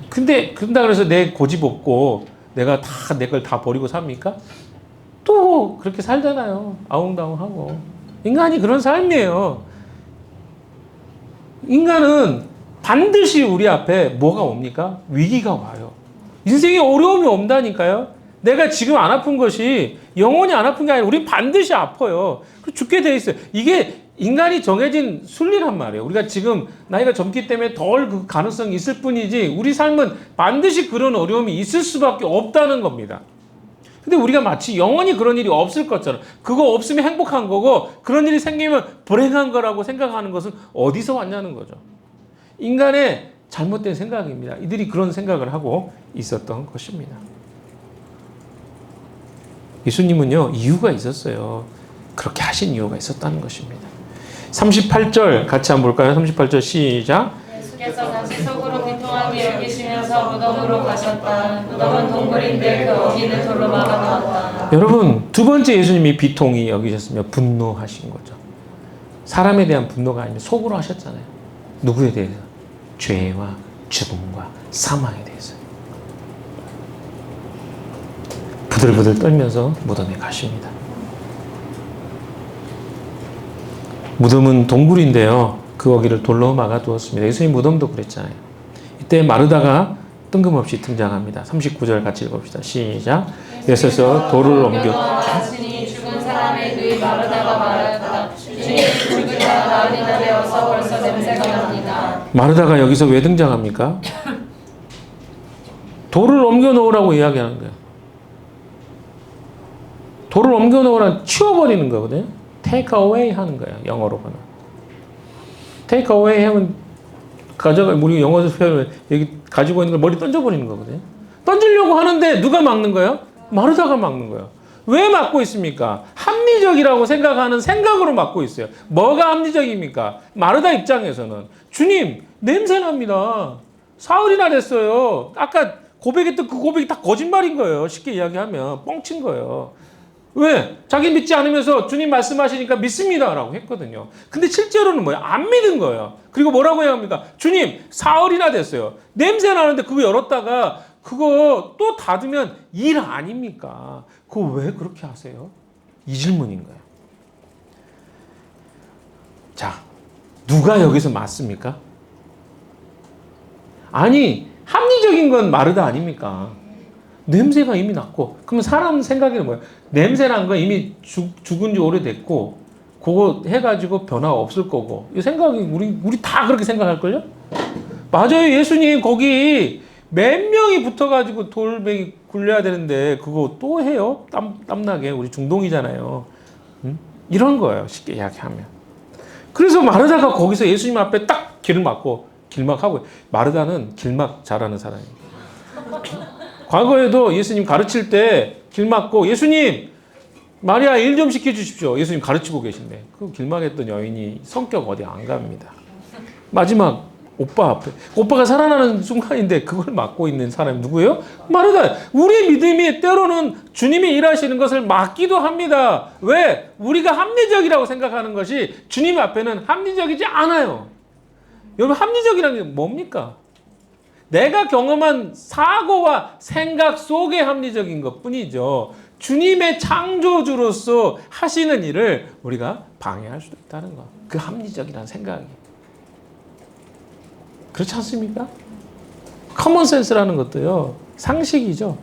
근데 그런다 그래서 내 고집 없고 내가 다 내 걸 다 버리고 삽니까? 또 그렇게 살잖아요. 아웅다웅하고. 인간이 그런 삶이에요. 인간은 반드시 우리 앞에 뭐가 옵니까? 위기가 와요. 인생에 어려움이 온다니까요. 내가 지금 안 아픈 것이 영원히 안 아픈 게 아니라 우리 반드시 아파요. 죽게 돼 있어요. 이게 인간이 정해진 순리란 말이에요. 우리가 지금 나이가 젊기 때문에 덜 그 가능성이 있을 뿐이지 우리 삶은 반드시 그런 어려움이 있을 수밖에 없다는 겁니다. 근데 우리가 마치 영원히 그런 일이 없을 것처럼 그거 없으면 행복한 거고 그런 일이 생기면 불행한 거라고 생각하는 것은 어디서 왔냐는 거죠. 인간의 잘못된 생각입니다. 이들이 그런 생각을 하고 있었던 것입니다. 예수님은요, 이유가 있었어요. 그렇게 하신 이유가 있었다는 것입니다. 38절 같이 한번 볼까요? 38절 시작. 예수께서 다시 속으로 비통하게 여기시면서 무덤으로 가셨다. 무덤은 동굴인데 그 어귀는 돌로 막아두었다. 여러분, 두 번째 예수님이 비통히 여기셨으며 분노하신 거죠. 사람에 대한 분노가 아니라 속으로 하셨잖아요. 누구에 대해서? 죄와 죽음과 사망에 대해서. 부들부들 떨면서 무덤에 가십니다. 무덤은 동굴인데요. 그 어귀를 돌로 막아두었습니다. 예수님 무덤도 그랬잖아요. 이때 마르다가 뜬금없이 등장합니다. 39절 같이 읽읍시다. 시작. 예수께서 돌을 옮겨 하시니 죽은 사람의 그의 마르다가 말하였다. 주님 죽은 자 나흘이나 되어서 벌써 냄새가 납니다. 마르다가 여기서 왜 등장합니까? 돌을 옮겨 놓으라고 이야기하는 거예요. 돌을 옮겨 놓으라는 치워버리는 거거든요. take away 하는 거예요. 영어로 보면. take away 하면 가져가, 우리 영어에서 표현을 여기 가지고 있는 걸 머리 던져버리는 거거든요. 던지려고 하는데 누가 막는 거예요? 마르다가 막는 거예요. 왜 막고 있습니까? 합리적이라고 생각하는 생각으로 막고 있어요. 뭐가 합리적입니까? 마르다 입장에서는 주님 냄새 납니다. 사흘이나 됐어요. 아까 고백했던 그 고백이 다 거짓말인 거예요. 쉽게 이야기하면 뻥친 거예요. 왜? 자기 믿지 않으면서 주님 말씀하시니까 믿습니다 라고 했거든요. 근데 실제로는 뭐예요? 안 믿은 거예요. 그리고 뭐라고 해야 합니까? 주님 사흘이나 됐어요. 냄새 나는데 그거 열었다가 그거 또 닫으면 일 아닙니까? 그거 왜 그렇게 하세요? 이 질문인 거예요. 자, 누가 여기서 맞습니까? 아니, 합리적인 건 마르다 아닙니까? 냄새가 이미 났고, 그러면 사람 생각에는 뭐예요? 냄새 난 건 이미 죽은 지 오래됐고, 그거 해가지고 변화 없을 거고, 이 생각이 우리 다 그렇게 생각할걸요? 맞아요. 예수님 거기 몇 명이 붙어가지고 돌멩이 굴려야 되는데, 그거 또 해요? 땀나게. 우리 중동이잖아요. 응? 이런 거예요. 쉽게 이야기하면. 그래서 마르다가 거기서 예수님 앞에 딱 길을 막고, 길막하고, 마르다는 길막 잘하는 사람이에요. 과거에도 예수님 가르칠 때 길 막고 예수님 마리아 일 좀 시켜주십시오. 예수님 가르치고 계신데 그 길막했던 여인이 성격 어디 안 갑니다. 마지막 오빠 앞에 오빠가 살아나는 순간인데 그걸 막고 있는 사람이 누구예요? 마르다. 우리의 믿음이 때로는 주님이 일하시는 것을 막기도 합니다. 왜? 우리가 합리적이라고 생각하는 것이 주님 앞에는 합리적이지 않아요. 여러분 합리적이라는 게 뭡니까? 내가 경험한 사고와 생각 속에 합리적인 것 뿐이죠. 주님의 창조주로서 하시는 일을 우리가 방해할 수도 있다는 것. 그 합리적이라는 생각이. 그렇지 않습니까? 커먼 센스라는 것도요. 상식이죠.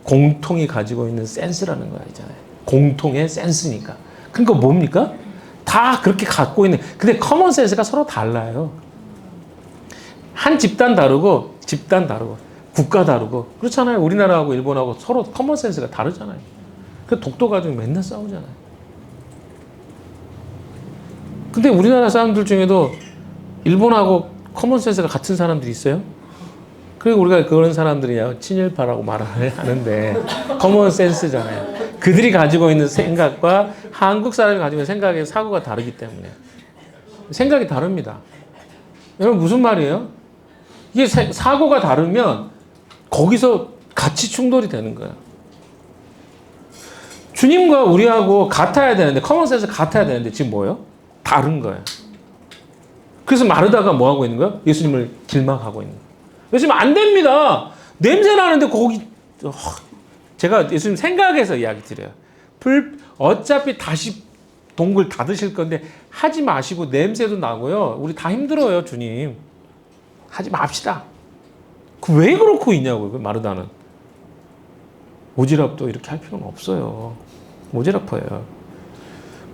공통이 가지고 있는 센스라는 거 있잖아요. 공통의 센스니까. 그러니까 뭡니까? 다 그렇게 갖고 있는. 근데 커먼 센스가 서로 달라요. 한 집단 다르고 집단 다르고 국가 다르고 그렇잖아요. 우리나라하고 일본하고 서로 커먼 센스가 다르잖아요. 그 독도 가지고 맨날 싸우잖아요. 근데 우리나라 사람들 중에도 일본하고 커먼 센스가 같은 사람들이 있어요. 그리고 우리가 그런 사람들이야 친일파라고 말을 하는데 커먼 센스잖아요. 그들이 가지고 있는 생각과 한국 사람이 가지고 있는 생각의 사고가 다르기 때문에 생각이 다릅니다. 여러분 무슨 말이에요? 이게 사고가 다르면 거기서 가치 충돌이 되는 거야. 주님과 우리하고 같아야 되는데 커먼 센스 같아야 되는데 지금 뭐예요? 다른 거예요. 그래서 마르다가 뭐 하고 있는 거야? 예수님을 길막하고 있는 거예요. 예수님 안 됩니다. 냄새 나는데 거기 제가 예수님 생각해서 이야기 드려요. 어차피 다시 동굴 닫으실 건데 하지 마시고 냄새도 나고요. 우리 다 힘들어요, 주님. 하지 맙시다. 왜 그렇고 있냐고요, 마르다는. 오지랖도 이렇게 할 필요는 없어요. 오지랖퍼예요.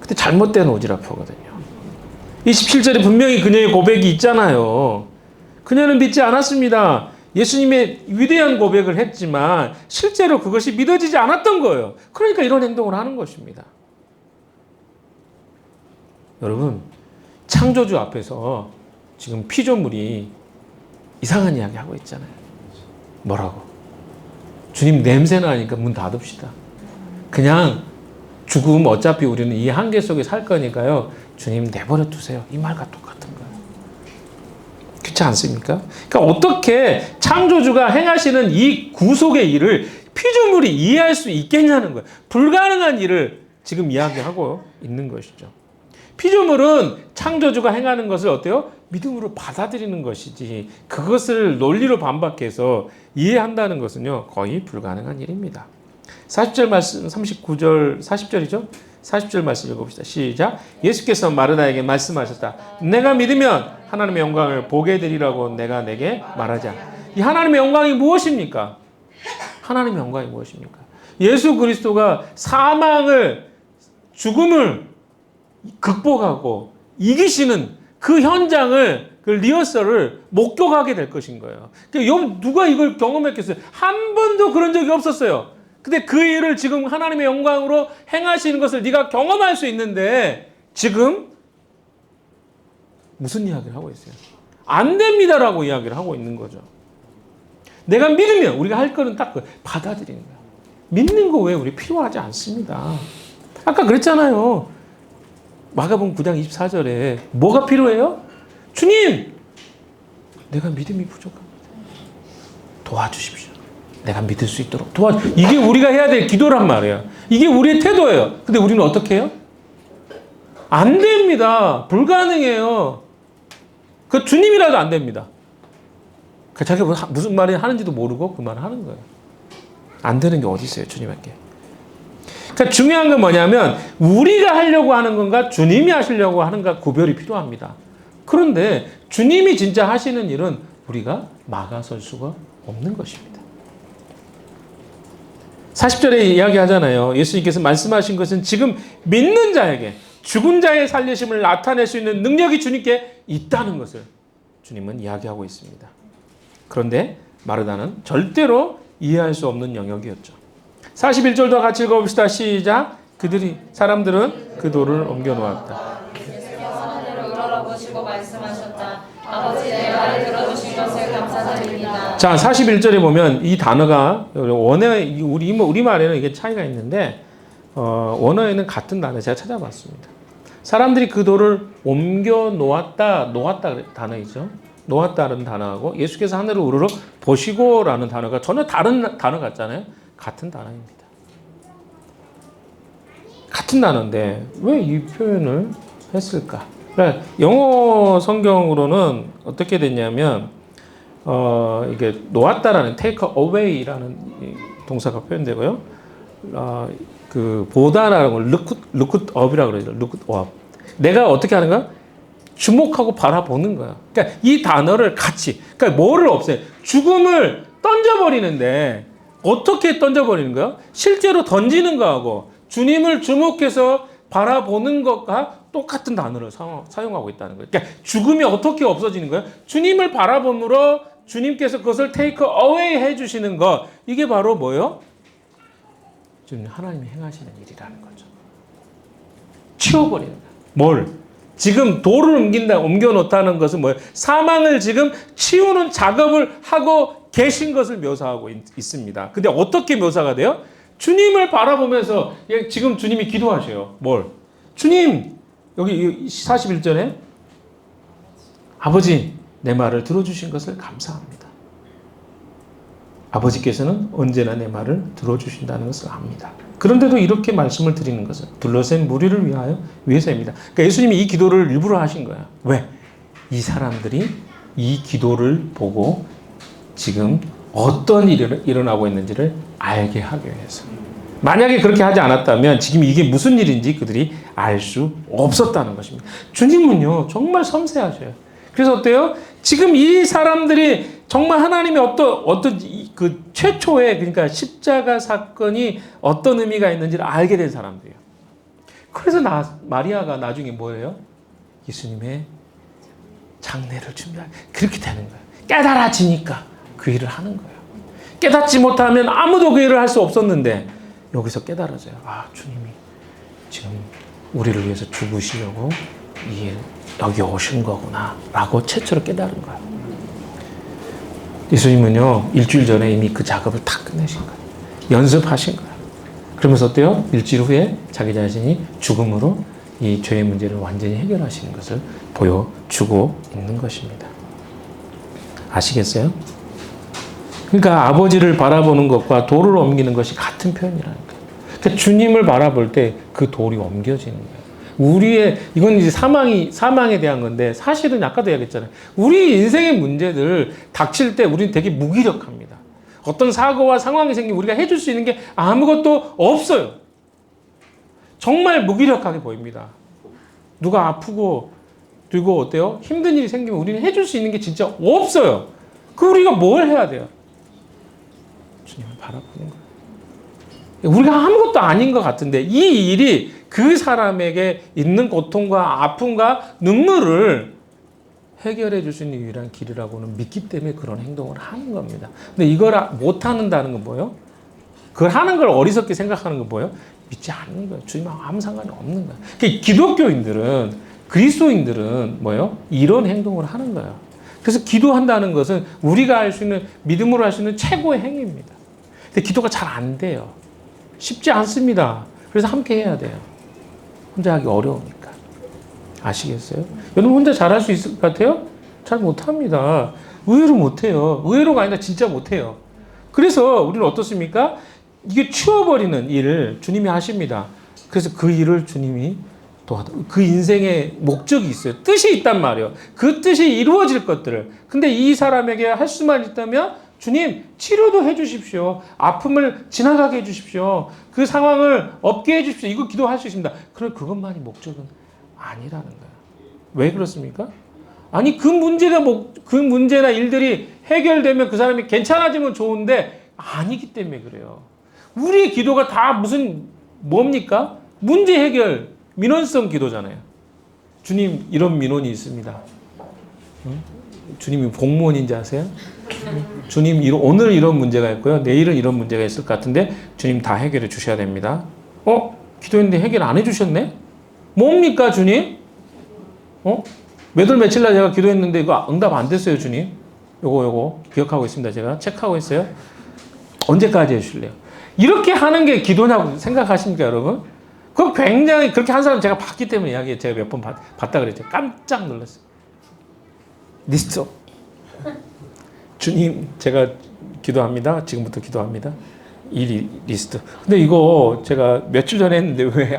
근데 잘못된 오지랖퍼거든요. 27절에 분명히 그녀의 고백이 있잖아요. 그녀는 믿지 않았습니다. 예수님의 위대한 고백을 했지만 실제로 그것이 믿어지지 않았던 거예요. 그러니까 이런 행동을 하는 것입니다. 여러분, 창조주 앞에서 지금 피조물이 이상한 이야기 하고 있잖아요. 뭐라고? 주님 냄새 나니까 문 닫읍시다. 그냥 죽음 어차피 우리는 이 한계 속에 살 거니까요. 주님 내버려 두세요. 이 말과 똑같은 거예요. 그렇지 않습니까? 그러니까 어떻게 창조주가 행하시는 이 구속의 일을 피조물이 이해할 수 있겠냐는 거예요. 불가능한 일을 지금 이야기하고 있는 것이죠. 피조물은 창조주가 행하는 것을 어때요? 믿음으로 받아들이는 것이지 그것을 논리로 반박해서 이해한다는 것은요 거의 불가능한 일입니다. 40절 말씀 39절 40절이죠. 40절 말씀 읽어봅시다. 시작. 예수께서 마르다에게 말씀하셨다. 내가 믿으면 하나님의 영광을 보게 되리라고 내가 내게 말하자. 이 하나님의 영광이 무엇입니까? 하나님의 영광이 무엇입니까? 예수 그리스도가 사망을 죽음을 극복하고 이기시는 그 현장을 그 리허설을 목격하게 될 것인 거예요. 그러니까 누가 이걸 경험했겠어요? 한 번도 그런 적이 없었어요. 근데 그 일을 지금 하나님의 영광으로 행하시는 것을 네가 경험할 수 있는데 지금 무슨 이야기를 하고 있어요? 안 됩니다라고 이야기를 하고 있는 거죠. 내가 믿으면 우리가 할 거는 딱 받아들이는 거야. 믿는 거 왜 우리 필요하지 않습니다. 아까 그랬잖아요. 마가복음 9장 24절에 뭐가 필요해요? 주님! 내가 믿음이 부족합니다. 도와주십시오. 내가 믿을 수 있도록 이게 우리가 해야 될 기도란 말이에요. 이게 우리의 태도예요. 근데 우리는 어떻게 해요? 안 됩니다. 불가능해요. 그 주님이라도 안 됩니다. 자기가 무슨 말이 하는지도 모르고 그 말을 하는 거예요. 안 되는 게 어디 있어요, 주님께. 그러니까 중요한 건 뭐냐면 우리가 하려고 하는 건가 주님이 하시려고 하는가 구별이 필요합니다. 그런데 주님이 진짜 하시는 일은 우리가 막아설 수가 없는 것입니다. 40절에 이야기하잖아요. 예수님께서 말씀하신 것은 지금 믿는 자에게 죽은 자의 살리심을 나타낼 수 있는 능력이 주님께 있다는 것을 주님은 이야기하고 있습니다. 그런데 마르다는 절대로 이해할 수 없는 영역이었죠. 41절도 같이 읽어봅시다. 시작. 사람들은 그 돌을 옮겨 놓았다. 예수께서 하늘을 우러러보시고 말씀하셨다. 아버지 내 말을 들어주신 것을 감사드립니다. 자, 41절에 보면 이 단어가 원어에 우리말에는 이게 차이가 있는데 원어에는 같은 단어 제가 찾아봤습니다. 사람들이 그 돌을 옮겨 놓았다 단어이죠. 놓았다는 단어하고 예수께서 하늘을 우러러 보시고라는 단어가 전혀 다른 단어 같잖아요. 같은 단어입니다. 같은 단어인데 왜 이 표현을 했을까? 그러니까 영어 성경으로는 어떻게 됐냐면 이게 놓았다라는 take away라는 동사가 표현되고요. 그 보다라는 걸 look up이라고 그러죠. look up. 내가 어떻게 하는 거야? 주목하고 바라보는 거야. 그러니까 이 단어를 같이, 그러니까 뭐를 없애요? 죽음을 던져버리는데 어떻게 던져버리는 거야? 실제로 던지는 거하고 주님을 주목해서 바라보는 것과 똑같은 단어를 사용하고 있다는 거예요. 그러니까 죽음이 어떻게 없어지는 거예요? 주님을 바라봄으로 주님께서 그것을 테이크 어웨이 해주시는 것, 이게 바로 뭐예요? 주님 하나님이 행하시는 일이라는 거죠. 치워버리는 거예요. 뭘? 지금 돌을 옮겨놓다는 것은 뭐예요? 사망을 지금 치우는 작업을 하고 계신 것을 묘사하고 있습니다. 근데 어떻게 묘사가 돼요? 주님을 바라보면서 지금 주님이 기도하셔요. 뭘? 주님, 여기 41절에 아버지, 내 말을 들어주신 것을 감사합니다. 아버지께서는 언제나 내 말을 들어주신다는 것을 압니다. 그런데도 이렇게 말씀을 드리는 것은 둘러싼 무리를 위해서입니다. 그러니까 예수님이 이 기도를 일부러 하신 거야. 왜? 이 사람들이 이 기도를 보고 지금 어떤 일이 일어나고 있는지를 알게 하기 위해서. 만약에 그렇게 하지 않았다면 지금 이게 무슨 일인지 그들이 알 수 없었다는 것입니다. 주님은요, 정말 섬세하셔요. 그래서 어때요? 지금 이 사람들이 정말 하나님의 어떤 그 최초의, 그러니까 십자가 사건이 어떤 의미가 있는지를 알게 된 사람들이에요. 그래서 마리아가 나중에 뭐예요? 예수님의 장례를 준비하게 그렇게 되는 거예요. 깨달아지니까 그 일을 하는 거예요. 깨닫지 못하면 아무도 그 일을 할 수 없었는데 여기서 깨달아져요. 아, 주님이 지금 우리를 위해서 죽으시려고 여기 오신 거구나 라고 최초로 깨달은 거예요. 예수님은요, 일주일 전에 이미 그 작업을 다 끝내신 거예요. 연습하신 거예요. 그러면서 어때요? 일주일 후에 자기 자신이 죽음으로 이 죄의 문제를 완전히 해결하시는 것을 보여주고 있는 것입니다. 아시겠어요? 그러니까 아버지를 바라보는 것과 돌을 옮기는 것이 같은 표현이라는 거예요. 그러니까 주님을 바라볼 때 그 돌이 옮겨지는 거예요. 이건 이제 사망에 대한 건데, 사실은 아까도 얘기했잖아요. 우리 인생의 문제들 닥칠 때 우리는 되게 무기력합니다. 어떤 사고와 상황이 생기면 우리가 해줄 수 있는 게 아무것도 없어요. 정말 무기력하게 보입니다. 누가 아프고, 그리고 어때요? 힘든 일이 생기면 우리는 해줄 수 있는 게 진짜 없어요. 우리가 뭘 해야 돼요? 주님을 바라보는 거예요. 우리가 아무것도 아닌 것 같은데 이 일이 그 사람에게 있는 고통과 아픔과 눈물을 해결해 줄 수 있는 유일한 길이라고는 믿기 때문에 그런 행동을 하는 겁니다. 근데 이걸 못한다는 건 뭐예요? 그걸 하는 걸 어리석게 생각하는 건 뭐예요? 믿지 않는 거예요. 주님하고 아무 상관이 없는 거예요. 그러니까 기독교인들은, 그리스도인들은 뭐예요? 이런 행동을 하는 거예요. 그래서 기도한다는 것은 우리가 할 수 있는, 믿음으로 할 수 있는 최고의 행위입니다. 근데 기도가 잘 안 돼요. 쉽지 않습니다. 그래서 함께 해야 돼요. 혼자 하기 어려우니까. 아시겠어요? 여러분 혼자 잘할 수 있을 것 같아요? 잘 못합니다. 의외로 못해요. 의외로가 아니라 진짜 못해요. 그래서 우리는 어떻습니까? 이게 치워버리는 일을 주님이 하십니다. 그래서 그 일을 주님이 그 인생의 목적이 있어요. 뜻이 있단 말이에요. 그 뜻이 이루어질 것들을. 근데 이 사람에게 할 수만 있다면 주님 치료도 해주십시오. 아픔을 지나가게 해주십시오. 그 상황을 없게 해주십시오. 이거 기도할 수 있습니다. 그럼 그것만이 목적은 아니라는 거예요. 왜 그렇습니까? 아니 그 문제나 일들이 해결되면 그 사람이 괜찮아지면 좋은데 아니기 때문에 그래요. 우리의 기도가 다 뭡니까? 문제 해결, 민원성 기도잖아요. 주님 이런 민원이 있습니다. 응? 주님이 공무원인지 아세요? 주님 오늘 이런 문제가 있고요. 내일은 이런 문제가 있을 것 같은데 주님 다 해결해 주셔야 됩니다. 기도했는데 해결 안 해주셨네? 뭡니까 주님? 몇 월 며칠 날 제가 기도했는데 이거 응답 안 됐어요 주님. 요거 기억하고 있습니다. 제가 체크하고 있어요. 언제까지 해주실래요? 이렇게 하는 게 기도냐고 생각하십니까 여러분? 그거 굉장히, 그렇게 한 사람 제가 봤기 때문에 이야기 제가 몇 번 봤다 그랬죠. 깜짝 놀랐어요. 리스트. 주님 제가 기도합니다. 지금부터 기도합니다. 이 리스트. 근데 이거 제가 며칠 전에 했는데 왜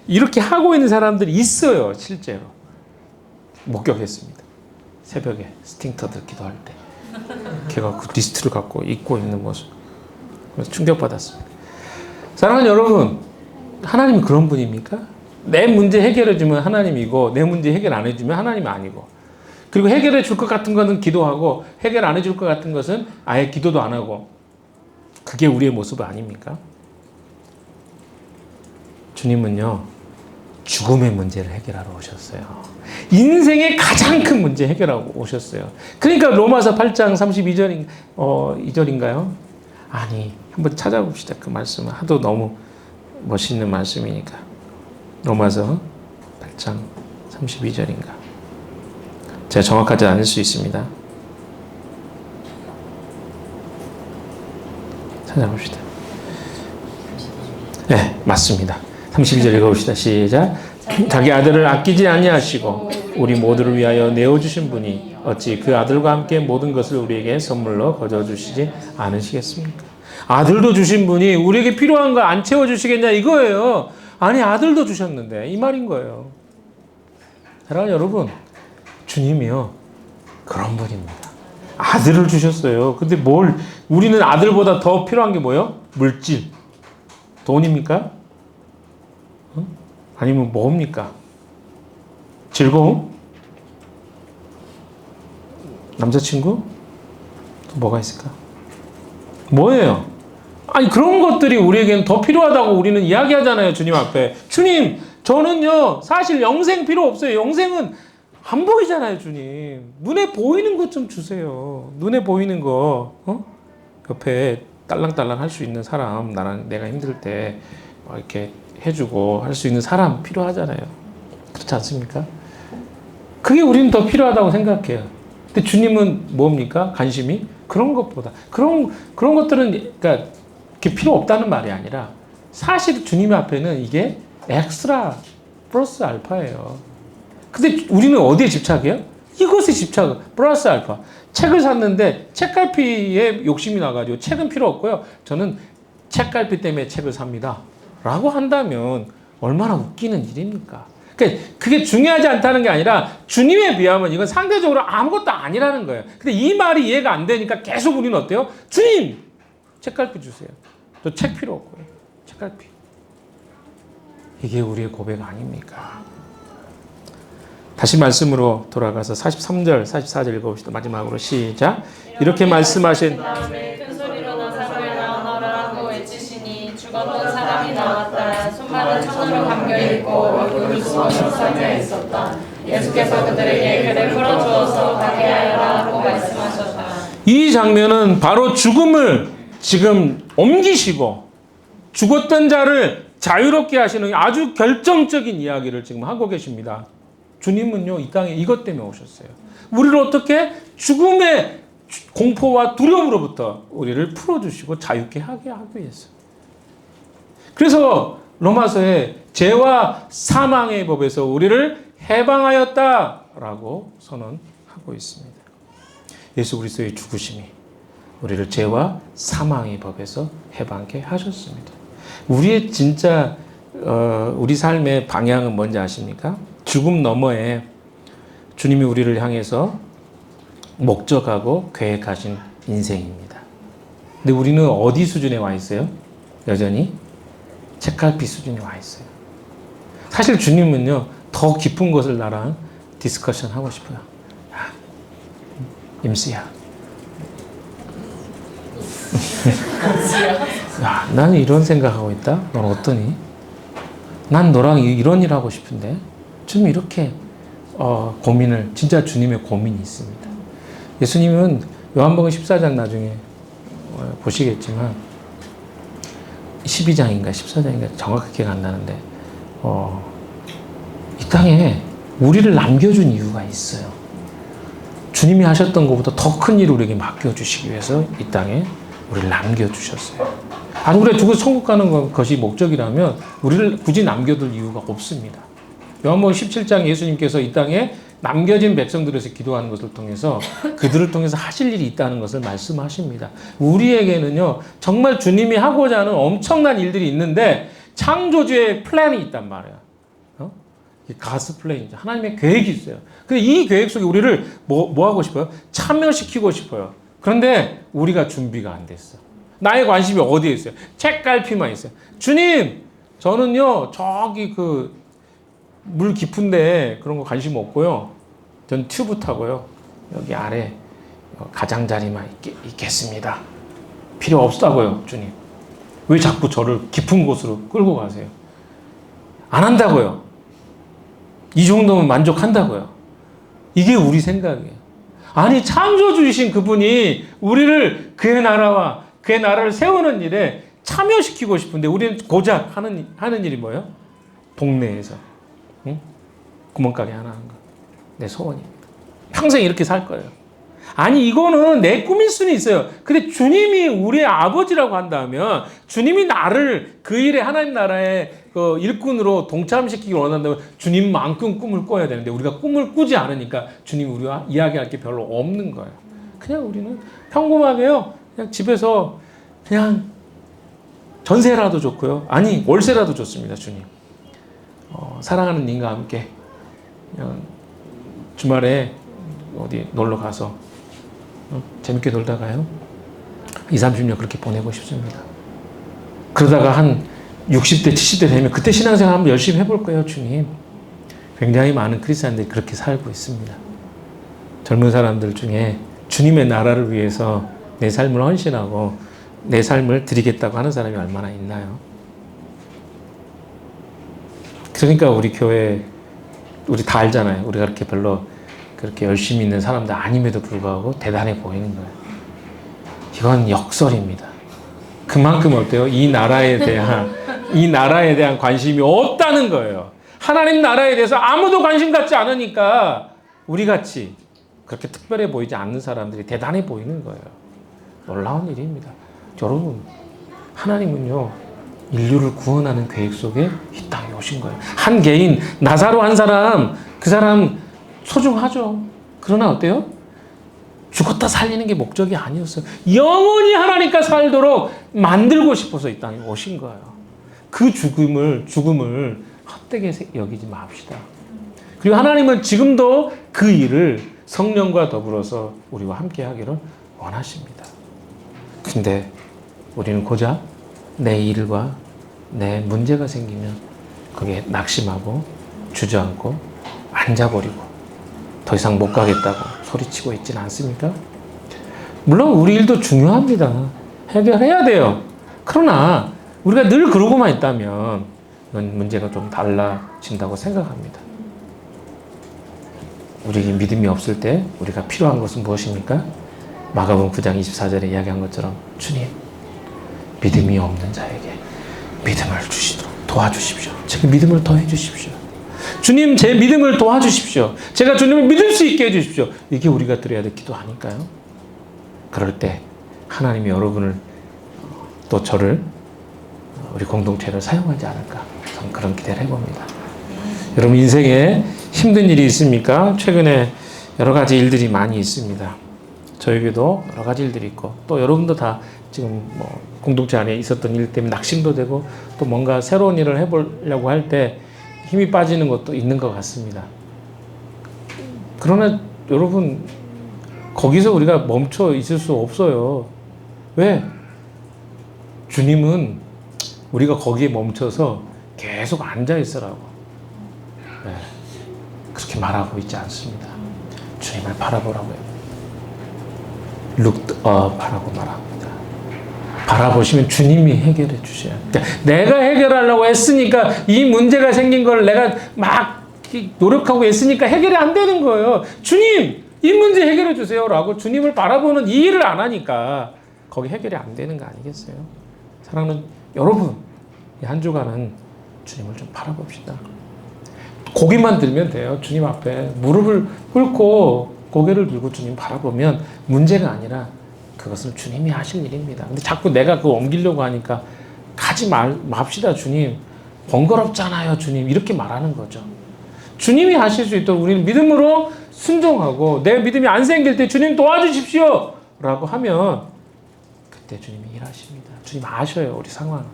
이렇게 하고 있는 사람들이 있어요. 실제로. 목격했습니다. 새벽에 스팅터들 기도할 때. 걔가 그 리스트를 갖고 읽고 있는 모습. 그래서 충격받았습니다. 사랑하는 여러분, 하나님이 그런 분입니까? 내 문제 해결해주면 하나님이고 내 문제 해결 안 해주면 하나님이 아니고, 그리고 해결해 줄 것 같은 것은 기도하고 해결 안 해줄 것 같은 것은 아예 기도도 안 하고, 그게 우리의 모습 아닙니까? 주님은요 죽음의 문제를 해결하러 오셨어요. 인생의 가장 큰 문제 해결하고 오셨어요. 그러니까 로마서 8장 32절, 2절인가요? 아니, 한번 찾아봅시다. 그 말씀은 하도 너무 멋있는 말씀이니까. 로마서 8장 32절인가. 제가 정확하지 않을 수 있습니다. 찾아봅시다. 네, 맞습니다. 32절 읽어봅시다. 시작. 자기 아들을 아끼지 아니하시고 우리 모두를 위하여 내어주신 분이 어찌 그 아들과 함께 모든 것을 우리에게 선물로 거저주시지 않으시겠습니까? 아들도 주신 분이 우리에게 필요한 거 안 채워주시겠냐 이거예요. 아니, 아들도 주셨는데 이 말인 거예요. 사랑하는 여러분, 주님이요 그런 분입니다. 아들을 주셨어요. 근데 우리는 아들보다 더 필요한 게 뭐예요? 물질, 돈입니까? 아니면 뭡니까? 즐거움? 남자친구? 또 뭐가 있을까? 뭐예요? 아니, 그런 것들이 우리에게는 더 필요하다고 우리는 이야기하잖아요. 주님 앞에. 주님, 저는요 사실 영생 필요 없어요. 영생은 안 보이잖아요. 주님, 눈에 보이는 것 좀 주세요. 눈에 보이는 거, 옆에 딸랑딸랑 할 수 있는 사람, 내가 힘들 때 이렇게 해주고 할 수 있는 사람 필요하잖아요. 그렇지 않습니까? 그게 우리는 더 필요하다고 생각해요. 근데 주님은 뭡니까? 관심이 그런 것보다 그런 것들은 그러니까 그게 필요 없다는 말이 아니라 사실 주님 앞에는 이게 엑스트라 플러스 알파예요. 근데 우리는 어디에 집착해요? 이것에 집착, 플러스 알파. 책을 샀는데 책갈피에 욕심이 나가지고 책은 필요 없고요. 저는 책갈피 때문에 책을 삽니다. 라고 한다면 얼마나 웃기는 일입니까? 그러니까 그게 중요하지 않다는 게 아니라 주님에 비하면 이건 상대적으로 아무것도 아니라는 거예요. 근데 이 말이 이해가 안 되니까 계속 우리는 어때요? 주님! 책갈피 주세요. 저 책 필요 없고요. 책갈피. 이게 우리의 고백 아닙니까? 다시 말씀으로 돌아가서 43절, 44절 읽어봅시다. 마지막으로 시작. 이렇게 말씀하신 다음에 큰 소리로 나사로야 나오너라 하고 외치시니 죽었던 사람이 나왔다. 손발은 천으로 감겨 있고 얼굴을 수건으로 싸매 있었다. 예수께서 그들에게 그를 풀어주어서 가게 하여라 하고 말씀하셨다. 이 장면은 바로 죽음을 지금 옮기시고 죽었던 자를 자유롭게 하시는 아주 결정적인 이야기를 지금 하고 계십니다. 주님은요, 이 땅에 이것 때문에 오셨어요. 우리를 어떻게 죽음의 공포와 두려움으로부터 우리를 풀어주시고 자유케 하게 하기 위해서. 그래서 로마서에 죄와 사망의 법에서 우리를 해방하였다라고 선언하고 있습니다. 예수 그리스도의 죽으심이 우리를 죄와 사망의 법에서 해방케 하셨습니다. 우리의 진짜 우리 삶의 방향은 뭔지 아십니까? 죽음 너머에 주님이 우리를 향해서 목적하고 계획하신 인생입니다. 근데 우리는 어디 수준에 와 있어요? 여전히 책갈피 수준에 와 있어요. 사실 주님은요, 더 깊은 것을 나랑 디스커션 하고 싶어요. 야, 임수야. 야, 나는 이런 생각하고 있다. 넌 어떠니? 난 너랑 이런 일 하고 싶은데. 좀 이렇게 고민을, 진짜 주님의 고민이 있습니다. 예수님은 요한복음 14장 나중에 보시겠지만 12장인가 14장인가 정확하게 기억 안 나는데 이 땅에 우리를 남겨준 이유가 있어요. 주님이 하셨던 것보다 더 큰 일을 우리에게 맡겨주시기 위해서 이 땅에 우리를 남겨주셨어요. 아니, 우리가 죽어서 천국 가는 것이 목적이라면 우리를 굳이 남겨둘 이유가 없습니다. 요한복음 17장 예수님께서 이 땅에 남겨진 백성들에서 기도하는 것을 통해서 그들을 통해서 하실 일이 있다는 것을 말씀하십니다. 우리에게는요, 정말 주님이 하고자 하는 엄청난 일들이 있는데 창조주의 플랜이 있단 말이에요. 가스 플랜이죠. 하나님의 계획이 있어요. 근데 이 계획 속에 우리를 뭐 하고 싶어요? 참여시키고 싶어요. 그런데 우리가 준비가 안 됐어. 나의 관심이 어디에 있어요? 책갈피만 있어요. 주님, 저는요, 저기 물 깊은데 그런 거 관심 없고요. 전 튜브 타고요. 여기 아래 가장자리만 있겠습니다. 필요 없다고요, 주님. 왜 자꾸 저를 깊은 곳으로 끌고 가세요? 안 한다고요. 이 정도면 만족한다고요. 이게 우리 생각이에요. 아니 창조주이신 그분이 우리를 그의 나라와 그의 나라를 세우는 일에 참여시키고 싶은데 우리는 고작 하는 일이 뭐예요? 동네에서 구멍가게 하나 하는 거. 내 소원입니다. 평생 이렇게 살 거예요. 아니 이거는 내 꿈일 수는 있어요. 근데 주님이 우리의 아버지라고 한다면 주님이 나를 그 일에 하나님 나라의 그 일꾼으로 동참시키기 원한다면 주님만큼 꿈을 꿔야 되는데 우리가 꿈을 꾸지 않으니까 주님이 우리와 이야기할 게 별로 없는 거예요. 그냥 우리는 평범하게요. 그냥 집에서 그냥 전세라도 좋고요. 아니 월세라도 좋습니다. 주님. 사랑하는 님과 함께 그냥 주말에 어디 놀러 가서 재밌게 놀다가요 20, 30년 그렇게 보내고 싶습니다. 그러다가 한 60대 70대 되면 그때 신앙생활 한번 열심히 해볼 거예요. 주님. 굉장히 많은 크리스찬들이 그렇게 살고 있습니다. 젊은 사람들 중에 주님의 나라를 위해서 내 삶을 헌신하고 내 삶을 드리겠다고 하는 사람이 얼마나 있나요? 그러니까 우리 교회 우리 다 알잖아요. 우리가 그렇게 별로 그렇게 열심히 있는 사람들 아님에도 불구하고 대단해 보이는 거예요. 이건 역설입니다. 그만큼 어때요? 이 나라에 대한 관심이 없다는 거예요. 하나님 나라에 대해서 아무도 관심 갖지 않으니까 우리 같이 그렇게 특별해 보이지 않는 사람들이 대단해 보이는 거예요. 놀라운 일입니다. 여러분, 하나님은요, 인류를 구원하는 계획 속에 이 땅에 오신 거예요. 한 개인, 나사로 한 사람, 그 사람 소중하죠. 그러나 어때요? 죽었다 살리는 게 목적이 아니었어요. 영원히 하나님과 살도록 만들고 싶어서 이 땅에 오신 거예요. 그 죽음을 헛되게 여기지 맙시다. 그리고 하나님은 지금도 그 일을 성령과 더불어서 우리와 함께 하기를 원하십니다. 근데 우리는 고작 내 일과 내 문제가 생기면 거기에 낙심하고 주저앉고 앉아버리고 더 이상 못 가겠다고 소리치고 있지는 않습니까? 물론 우리 일도 중요합니다. 해결해야 돼요. 그러나 우리가 늘 그러고만 있다면 이건 문제가 좀 달라진다고 생각합니다. 우리에게 믿음이 없을 때 우리가 필요한 것은 무엇입니까? 마가복음 9장 24절에 이야기한 것처럼 주님, 믿음이 없는 자에게 믿음을 주시도록 도와주십시오. 제게 믿음을 더해 주십시오. 주님, 제 믿음을 도와주십시오. 제가 주님을 믿을 수 있게 해주십시오. 이게 우리가 드려야 될 기도 아닐까요? 그럴 때 하나님이 여러분을 또 저를 우리 공동체를 사용하지 않을까 저는 그런 기대를 해봅니다. 여러분 인생에 힘든 일이 있습니까? 최근에 여러 가지 일들이 많이 있습니다. 저에게도 여러 가지 일들이 있고 또 여러분도 다 지금 뭐 공동체 안에 있었던 일 때문에 낙심도 되고 또 뭔가 새로운 일을 해보려고 할 때 힘이 빠지는 것도 있는 것 같습니다. 그러나 여러분 거기서 우리가 멈춰 있을 수 없어요. 왜? 주님은 우리가 거기에 멈춰서 계속 앉아 있으라고 그렇게 말하고 있지 않습니다. 주님을 바라보라고요. Looked up 하라고 말합니다. 바라보시면 주님이 해결해 주셔야 돼요. 내가 해결하려고 애쓰니까 이 문제가 생긴 걸 내가 막 노력하고 애쓰니까 해결이 안 되는 거예요. 주님, 이 문제 해결해 주세요 라고 주님을 바라보는 이 일을 안 하니까 거기 해결이 안 되는 거 아니겠어요? 사랑하는 여러분, 이 한 주간은 주님을 좀 바라봅시다. 고개만 들면 돼요. 주님 앞에 무릎을 꿇고 고개를 들고 주님 바라보면 문제가 아니라 그것은 주님이 하실 일입니다. 근데 자꾸 내가 그거 옮기려고 하니까 가지 맙시다. 주님 번거롭잖아요. 주님 이렇게 말하는 거죠. 주님이 하실 수 있도록 우리는 믿음으로 순종하고 내 믿음이 안 생길 때 주님 도와주십시오 라고 하면 그때 주님이 일하십니다. 주님 아셔요. 우리 상황.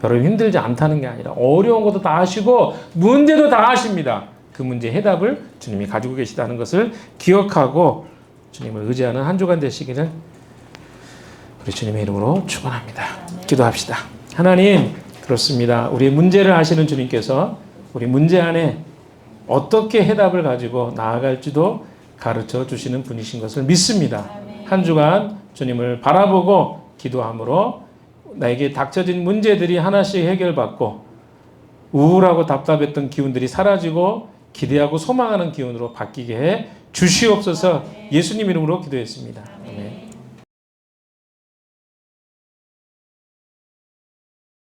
여러분 힘들지 않다는 게 아니라 어려운 것도 다 아시고 문제도 다 아십니다. 그 문제 해답을 주님이 가지고 계시다는 것을 기억하고 주님을 의지하는 한 주간 되시기를 우리 주님의 이름으로 축원합니다. 기도합시다. 하나님, 그렇습니다. 우리의 문제를 아시는 주님께서 우리 문제 안에 어떻게 해답을 가지고 나아갈지도 가르쳐 주시는 분이신 것을 믿습니다. 한 주간 주님을 바라보고 기도함으로 나에게 닥쳐진 문제들이 하나씩 해결받고 우울하고 답답했던 기운들이 사라지고 기대하고 소망하는 기운으로 바뀌게 해 주시옵소서. 예수님 이름으로 기도했습니다. 아멘.